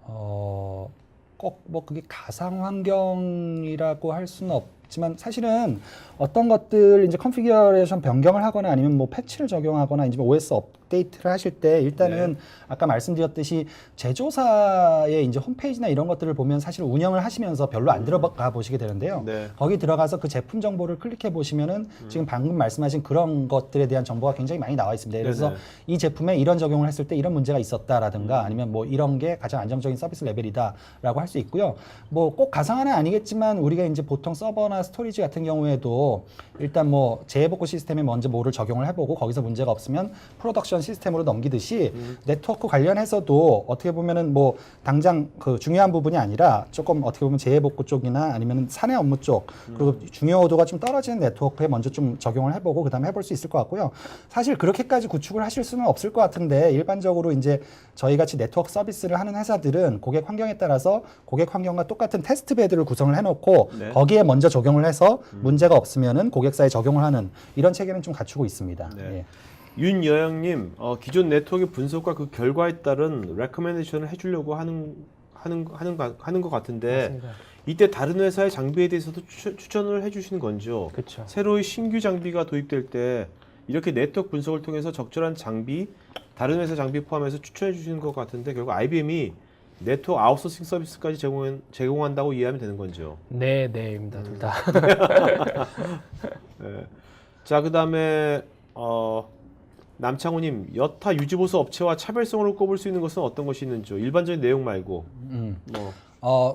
꼭 뭐 그게 가상 환경이라고 할 수는 없지만 사실은 어떤 것들 이제 컨피규레이션 변경을 하거나 아니면 뭐 패치를 적용하거나 이제 OS 업데이트를 하실 때 일단은 아까 말씀드렸듯이 제조사의 이제 홈페이지나 이런 것들을 보면 사실 운영을 하시면서 별로 안 들어가 보시게 되는데요. 네. 거기 들어가서 그 제품 정보를 클릭해 보시면은 지금 방금 말씀하신 그런 것들에 대한 정보가 굉장히 많이 나와 있습니다. 그래서 네네. 이 제품에 이런 적용을 했을 때 이런 문제가 있었다라든가 아니면 뭐 이런 게 가장 안정적인 서비스 레벨이다라고 할 수 있고요. 뭐 꼭 가상화는 아니겠지만 우리가 이제 보통 서버나 스토리지 같은 경우에도 일단 뭐 재해복구 시스템에 먼저 뭐를 적용을 해보고 거기서 문제가 없으면 프로덕션 시스템으로 넘기듯이 네트워크 관련해서도 어떻게 보면은 뭐 당장 그 중요한 부분이 아니라 조금 어떻게 보면 재해복구 쪽이나 아니면 사내 업무 쪽 그리고 중요도가 좀 떨어지는 네트워크에 먼저 좀 적용을 해보고 그다음에 해볼 수 있을 것 같고요. 사실 그렇게까지 구축을 하실 수는 없을 것 같은데 일반적으로 이제 저희 같이 네트워크 서비스를 하는 회사들은 고객 환경에 따라서 고객 환경과 똑같은 테스트 베드를 구성을 해놓고 네. 거기에 먼저 적용을 해서 문제가 없으면은 고객사에 적용을 하는 이런 체계는 좀 갖추고 있습니다. 네. 예. 윤여영님, 기존 네트워크 분석과 그 결과에 따른 레커멘데이션을 해주려고 하는 것 같은데 맞습니다. 이때 다른 회사의 장비에 대해서도 추천을 해주시는 건지요? 그렇죠. 새로이 신규 장비가 도입될 때 이렇게 네트워크 분석을 통해서 적절한 장비, 다른 회사 장비 포함해서 추천해 주시는 것 같은데 결국 IBM이 네트워크 아웃소싱 서비스까지 제공한다고 이해하면 되는 건지요? 네, 네입니다. 둘 다. 네. 자, 그 다음에 남창호님, 여타 유지보수 업체와 차별성으로 꼽을 수 있는 것은 어떤 것이 있는지요? 일반적인 내용 말고. 뭐.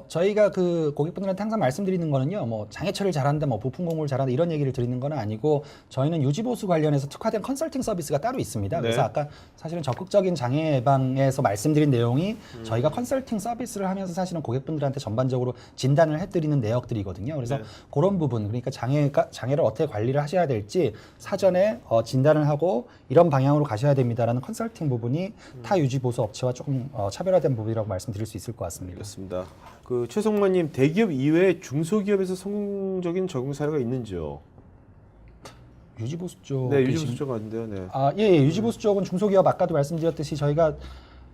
저희가 그 고객분들한테 항상 말씀드리는 거는요, 뭐 장애 처리를 잘한다, 뭐 부품 공부를 잘한다 이런 얘기를 드리는 건 아니고 저희는 유지보수 관련해서 특화된 컨설팅 서비스가 따로 있습니다. 그래서 네. 아까 사실은 적극적인 장애 예방에서 말씀드린 내용이 저희가 컨설팅 서비스를 하면서 사실은 고객분들한테 전반적으로 진단을 해드리는 내역들이거든요. 그래서 네. 그런 부분, 그러니까 장애를 어떻게 관리를 하셔야 될지 사전에 진단을 하고 이런 방향으로 가셔야 됩니다라는 컨설팅 부분이 타 유지보수 업체와 조금 차별화된 부분이라고 말씀드릴 수 있을 것 같습니다. 알겠습니다. 그 최성만님, 대기업 이외에 중소기업에서 성공적인 적용 사례가 있는지요? 유지보수 쪽. 네, 유지보수 쪽 같은데요. 네. 예, 유지보수 쪽은 중소기업 아까도 말씀드렸듯이 저희가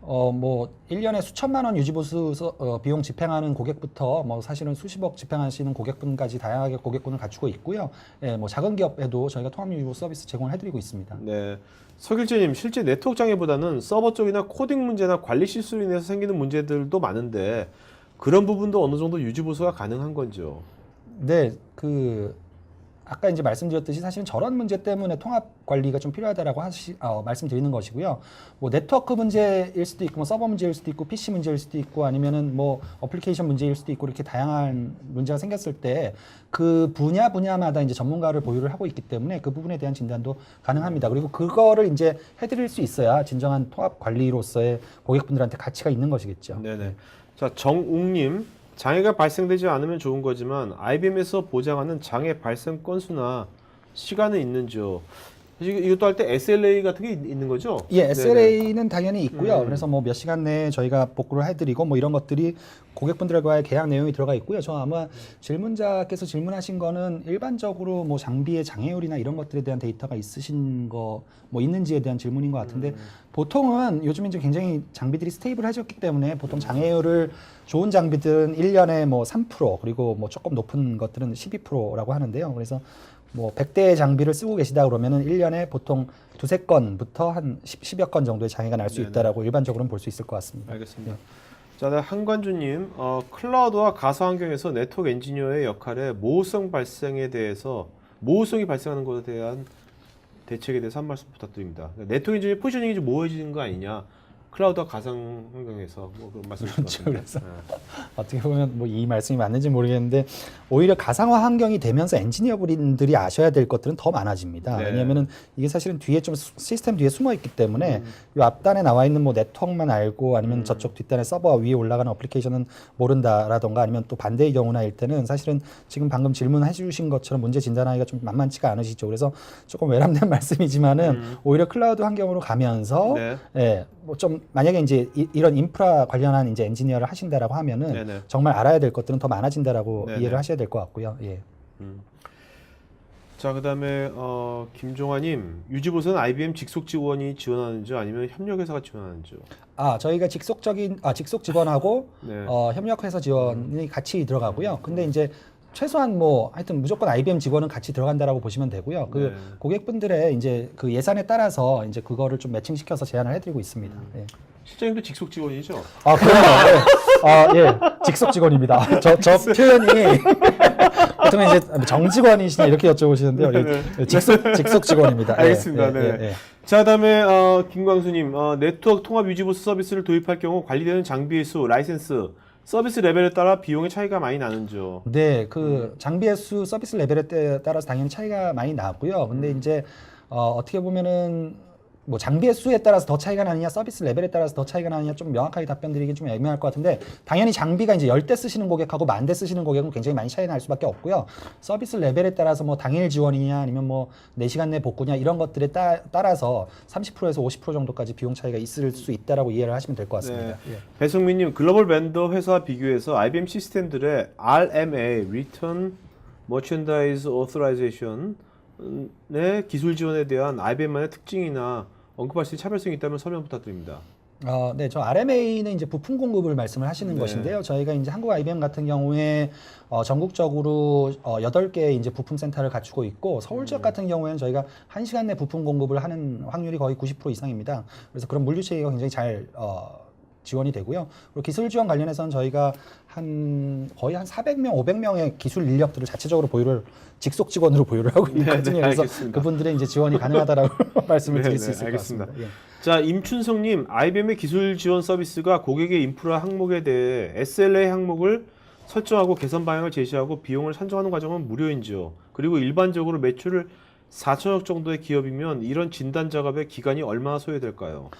뭐 1년에 수천만 원 유지보수 비용 집행하는 고객부터 뭐 사실은 수십억 집행하시는 고객분까지 다양하게 고객군을 갖추고 있고요. 예, 뭐 작은 기업에도 저희가 통합 유지보수 서비스 제공을 해드리고 있습니다. 네. 서길재님, 실제 네트워크 장애보다는 서버 쪽이나 코딩 문제나 관리 실수로 인해서 생기는 문제들도 많은데 그런 부분도 어느 정도 유지보수가 가능한 건지요? 네, 아까 이제 말씀드렸듯이 사실은 저런 문제 때문에 통합 관리가 좀 필요하다라고 말씀드리는 것이고요. 뭐 네트워크 문제일 수도 있고, 뭐 서버 문제일 수도 있고, PC 문제일 수도 있고, 아니면은 뭐 어플리케이션 문제일 수도 있고, 이렇게 다양한 문제가 생겼을 때 그 분야마다 이제 전문가를 보유를 하고 있기 때문에 그 부분에 대한 진단도 가능합니다. 그리고 그거를 이제 해드릴 수 있어야 진정한 통합 관리로서의 고객분들한테 가치가 있는 것이겠죠. 네네. 자, 정웅님, 장애가 발생되지 않으면 좋은 거지만 IBM에서 보장하는 장애 발생 건수나 시간은 있는지요? 이것도 할 때 SLA 같은 게 있는 거죠? 예, SLA는 당연히 있고요. 음. 그래서 뭐 몇 시간 내에 저희가 복구를 해드리고 뭐 이런 것들이 고객분들과의 계약 내용이 들어가 있고요. 저 아마 질문자께서 질문하신 거는 일반적으로 뭐 장비의 장애율이나 이런 것들에 대한 데이터가 있으신 거 뭐 있는지에 대한 질문인 것 같은데 보통은 요즘 이제 굉장히 장비들이 스테이블해졌기 때문에 보통 장애율을 좋은 장비들은 1년에 뭐 3% 그리고 뭐 조금 높은 것들은 12%라고 하는데요. 그래서 뭐 100대의 장비를 쓰고 계시다 그러면은 1년에 보통 두세 건부터 한 10여 건 정도의 장애가 날 수 네네. 있다라고 일반적으로는 볼 수 있을 것 같습니다. 알겠습니다. 자, 네, 한관주님, 클라우드와 가상 환경에서 네트워크 엔지니어의 역할에 모호성이 발생하는 것에 대한 대책에 대해서 한 말씀 부탁드립니다. 네트워크 엔지니어 포지셔닝이 좀 모호해지는 거 아니냐? 클라우드와 가상 환경에서 뭐 그런 말씀 그렇죠. 주셨는데. 그래서 어떻게 보면 뭐 이 말씀이 맞는지 모르겠는데 오히려 가상화 환경이 되면서 엔지니어분들이 아셔야 될 것들은 더 많아집니다. 네. 왜냐하면은 이게 사실은 뒤에 좀 시스템 뒤에 숨어 있기 때문에 이 앞단에 나와 있는 뭐 네트워크만 알고 아니면 저쪽 뒷단에 서버 위에 올라가는 어플리케이션은 모른다라던가 아니면 또 반대의 경우나일 때는 사실은 지금 방금 질문해 주신 것처럼 문제 진단하기가 좀 만만치가 않으시죠. 그래서 조금 외람된 말씀이지만은 오히려 클라우드 환경으로 가면서 네. 예, 뭐 좀 만약에 이제 이런 인프라 관련한 이제 엔지니어를 하신다라고 하면은 네네. 정말 알아야 될 것들은 더 많아진다라고 네네. 이해를 하셔야 될 것 같고요. 예. 자, 그다음에 김종환님, 유지보수는 IBM 직속 지원이 지원하는지 아니면 협력회사가 지원하는지요? 저희가 직속 지원하고 네. 협력회사 지원이 같이 들어가고요. 근데 이제 최소한 뭐 하여튼 무조건 IBM 직원은 같이 들어간다라고 보시면 되고요. 그 네. 고객분들의 이제 그 예산에 따라서 이제 그거를 좀 매칭시켜서 제안을 해드리고 있습니다. 예. 실장님도 직속 지원이죠? 그럼요. 예. 직속 직원입니다. 저 표현이 보통 이제 정직원이시냐 이렇게 여쭤보시는데요. 예, 직속 직원입니다. 알겠습니다. 예, 네. 예, 예. 자, 그다음에 김광수님, 네트워크 통합 유지보수 서비스를 도입할 경우 관리되는 장비의 수, 라이센스, 서비스 레벨에 따라 비용의 차이가 많이 나는지요? 네, 그 장비의 수, 서비스 레벨에 따라서 당연히 차이가 많이 나고요. 근데 이제 어떻게 보면은 뭐 장비의 수에 따라서 더 차이가 나느냐, 서비스 레벨에 따라서 더 차이가 나느냐 좀 명확하게 답변드리기 좀 애매할 것 같은데 당연히 장비가 이제 10대 쓰시는 고객하고 10,000대 쓰시는 고객은 굉장히 많이 차이 날 수밖에 없고요. 서비스 레벨에 따라서 뭐 당일 지원이냐 아니면 뭐 4시간 내 복구냐 이런 것들에 따라서 30%에서 50% 정도까지 비용 차이가 있을 수 있다라고 이해를 하시면 될 것 같습니다. 네. 예. 배승민님, 글로벌 벤더 회사와 비교해서 IBM 시스템들의 RMA, Return Merchandise Authorization의 기술 지원에 대한 IBM만의 특징이나 언급할 수 있는 차별성이 있다면 설명 부탁드립니다. 네, 저 RMA는 이제 부품 공급을 말씀을 하시는 네. 것인데요. 저희가 이제 한국 IBM 같은 경우에 전국적으로 8개의 이제 부품 센터를 갖추고 있고 서울 지역 같은 경우에는 저희가 1시간 내 부품 공급을 하는 확률이 거의 90% 이상입니다. 그래서 그런 물류 체계가 굉장히 잘 지원이 되고요. 그리고 기술 지원 관련해서는 저희가 거의 한 400명, 500명의 기술 인력들을 자체적으로 직속 직원으로 보유를 하고 있거든요. 그래서 알겠습니다. 그분들의 이제 지원이 가능하다라고 말씀을 드릴 수 네, 있을 알겠습니다. 것 같습니다. 예. 자, 임춘성님, IBM의 기술 지원 서비스가 고객의 인프라 항목에 대해 SLA 항목을 설정하고 개선 방향을 제시하고 비용을 산정하는 과정은 무료인지요? 그리고 일반적으로 매출을 4천억 정도의 기업이면 이런 진단 작업의 기간이 얼마나 소요될까요?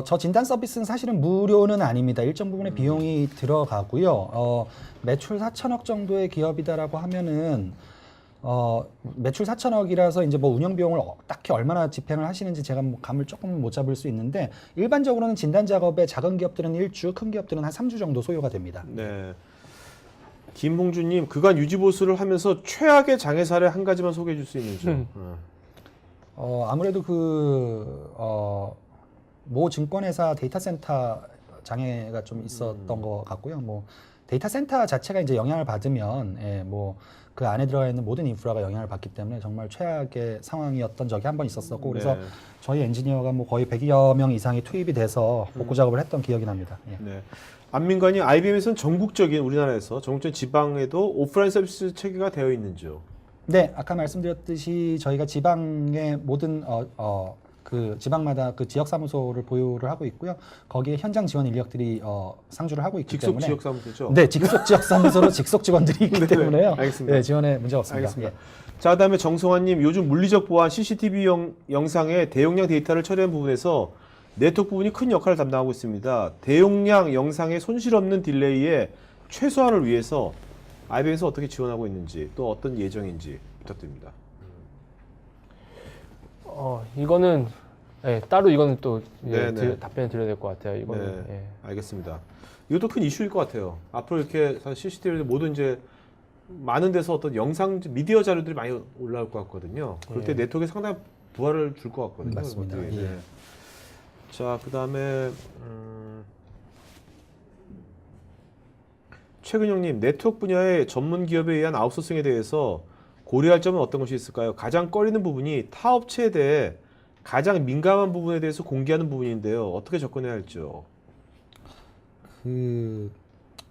저 진단 서비스는 사실은 무료는 아닙니다. 일정 부분의 비용이 들어가고요. 매출 4천억 정도의 기업이다라고 하면은 매출 4천억이라서 이제 뭐 운영 비용을 딱히 얼마나 집행을 하시는지 제가 뭐 감을 조금 못 잡을 수 있는데 일반적으로는 진단 작업에 작은 기업들은 1주, 큰 기업들은 한 3주 정도 소요가 됩니다. 네. 김홍주님, 그간 유지보수를 하면서 최악의 장애 사례 한 가지만 소개해 줄 수 있는지요? 아무래도 모 증권회사 데이터 센터 장애가 좀 있었던 것 같고요. 뭐 데이터 센터 자체가 이제 영향을 받으면 뭐 그 안에 들어가 있는 모든 인프라가 영향을 받기 때문에 정말 최악의 상황이었던 적이 한 번 있었었고 그래서 네. 저희 엔지니어가 뭐 거의 100여 명 이상이 투입이 돼서 복구 작업을 했던 기억이 납니다. 예. 네. 안민관이 IBM에서는 전국적인 우리나라에서 전국적인 지방에도 오프라인 서비스 체계가 되어 있는지요? 네, 아까 말씀드렸듯이 저희가 지방의 모든 그 지방마다 그 지역 사무소를 보유를 하고 있고요. 거기에 현장 지원 인력들이 상주를 하고 있기 직속 때문에 지역 사무소죠? 네, 직속 지역 사무소로 직속 직원들이 있기 네, 때문에요. 알겠습니다. 네, 지원에 문제 없습니다. 알겠습니다. 예. 자, 그다음에 정성환님, 요즘 물리적 보안 CCTV 영상의 대용량 데이터를 처리하는 부분에서 네트워크 부분이 큰 역할을 담당하고 있습니다. 대용량 영상의 손실 없는 딜레이의 최소화를 위해서 IBM에서 어떻게 지원하고 있는지 또 어떤 예정인지 부탁드립니다. 이거는 따로 이거는 또 네네. 답변을 드려야 될 것 같아요. 이거는 네, 알겠습니다. 이것도 큰 이슈일 것 같아요. 앞으로 이렇게 CCTV를 모든 이제 많은 데서 어떤 영상 미디어 자료들이 많이 올라올 것 같거든요. 그럴 때 네트워크에 상당히 부활을 줄 것 같거든요. 맞습니다. 그것들이. 예. 네. 자, 그다음에 최근영님, 네트워크 분야의 전문 기업에 의한 아웃소싱에 대해서 고려할 점은 어떤 것이 있을까요? 가장 꺼리는 부분이 타 업체에 대해 가장 민감한 부분에 대해서 공개하는 부분인데요. 어떻게 접근해야 할지요?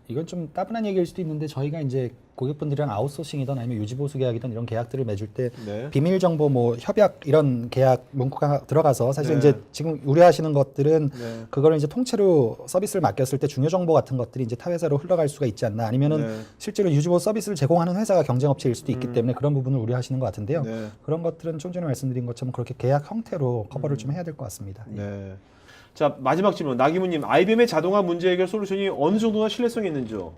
이건 좀 따분한 얘기일 수도 있는데 저희가 이제 고객분들이랑 아웃소싱이든 아니면 유지보수 계약이든 이런 계약들을 맺을 때 네. 비밀 정보 뭐 협약 이런 계약 문구가 들어가서 사실 네. 이제 지금 우려하시는 것들은 네. 그거를 이제 통째로 서비스를 맡겼을 때 중요 정보 같은 것들이 이제 타 회사로 흘러갈 수가 있지 않나 아니면은 네. 실제로 유지보수 서비스를 제공하는 회사가 경쟁업체일 수도 있기 때문에 그런 부분을 우려하시는 것 같은데요. 네. 그런 것들은 좀 전에 말씀드린 것처럼 그렇게 계약 형태로 커버를 좀 해야 될 것 같습니다. 예. 네. 자, 마지막 질문. 나기무님, IBM의 자동화 문제 해결 솔루션이 어느 정도나 신뢰성이 있는지요?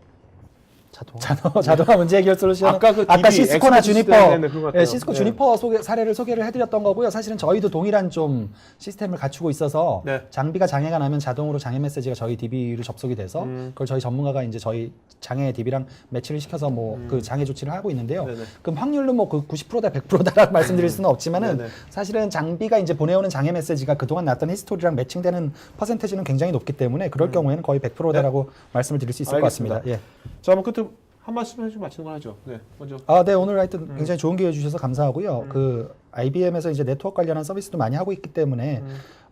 자동화 문제 해결 솔루션 아까 그 DB, 시스코나 엑스퍼트 주니퍼 시스템, 네, 그런 것 같아요. 예, 시스코 네. 주니퍼 사례를 소개를 해드렸던 거고요. 사실은 저희도 동일한 좀 시스템을 갖추고 있어서 네. 장비가 장애가 나면 자동으로 장애 메시지가 저희 DB로 접속이 돼서 그걸 저희 전문가가 이제 저희 장애 DB랑 매치를 시켜서 뭐 그 장애 조치를 하고 있는데요. 네네. 그럼 확률로 뭐 그 90%다 100%다라고 말씀드릴 수는 없지만은 네네. 사실은 장비가 이제 보내오는 장애 메시지가 그동안 났던 히스토리랑 매칭되는 퍼센테이지는 굉장히 높기 때문에 그럴 경우에는 거의 100%다라고 말씀을 드릴 수 있을 알겠습니다. 것 같습니다. 예. 자, 한번 끝으로 한 말씀 해주고 마치는 걸 하죠. 네, 먼저. 네, 오늘 하여튼 굉장히 좋은 기회 주셔서 감사하고요. 그 IBM에서 이제 네트워크 관련한 서비스도 많이 하고 있기 때문에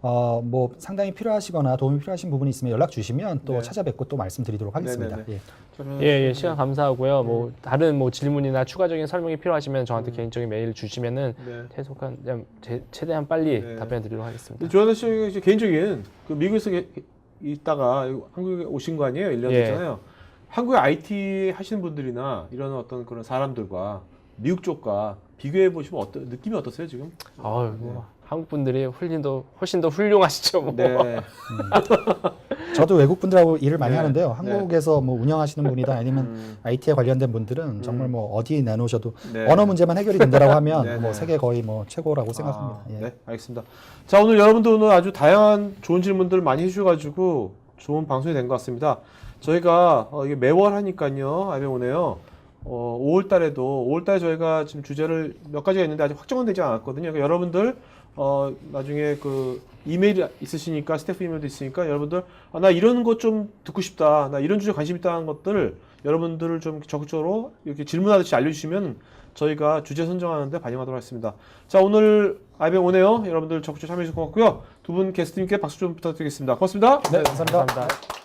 뭐 상당히 필요하시거나 도움이 필요하신 부분이 있으면 연락 주시면 또 네. 찾아뵙고 또 말씀드리도록 하겠습니다. 네네네. 예. 그러면 예, 시간 감사하고요. 뭐 다른 뭐 질문이나 추가적인 설명이 필요하시면 저한테 개인적인 메일 주시면은 네. 최소한 최대한 빨리 네. 답변 드리도록 하겠습니다. 조현아 씨 이제 개인적인 그 미국에서 있다가 한국에 오신 거 아니에요? 1년 예. 됐잖아요. 한국의 IT 하시는 분들이나 이런 어떤 그런 사람들과 미국 쪽과 비교해 보시면 느낌이 어떠세요 지금? 뭐 한국 분들이 훨씬 더 훌륭하시죠. 뭐. 네. 저도 외국 분들하고 일을 많이 네. 하는데요. 네. 한국에서 뭐 운영하시는 분이다 아니면 IT에 관련된 분들은 정말 뭐 어디 내놓으셔도 네. 언어 문제만 해결이 된다라고 하면 네, 뭐 네. 세계 거의 뭐 최고라고 생각합니다. 예. 네, 알겠습니다. 자, 오늘 여러분들 오늘 아주 다양한 좋은 질문들 많이 해주셔가지고 좋은 방송이 된 것 같습니다. 저희가 이게 매월 하니까요, IBM 오네요. 5월달에 저희가 지금 주제를 몇 가지가 있는데 아직 확정은 되지 않았거든요. 그러니까 여러분들 나중에 그 이메일이 있으시니까 스태프 이메일도 있으니까 여러분들 나 이런 것 좀 듣고 싶다, 나 이런 주제 관심 있다는 것들 여러분들을 좀 적극적으로 이렇게 질문하듯이 알려주시면 저희가 주제 선정하는데 반영하도록 하겠습니다. 자, 오늘 IBM 오네요. 여러분들 적극적으로 참여해주셔서 고맙고요. 두 분 게스트님께 박수 좀 부탁드리겠습니다. 고맙습니다. 네, 감사합니다. 감사합니다.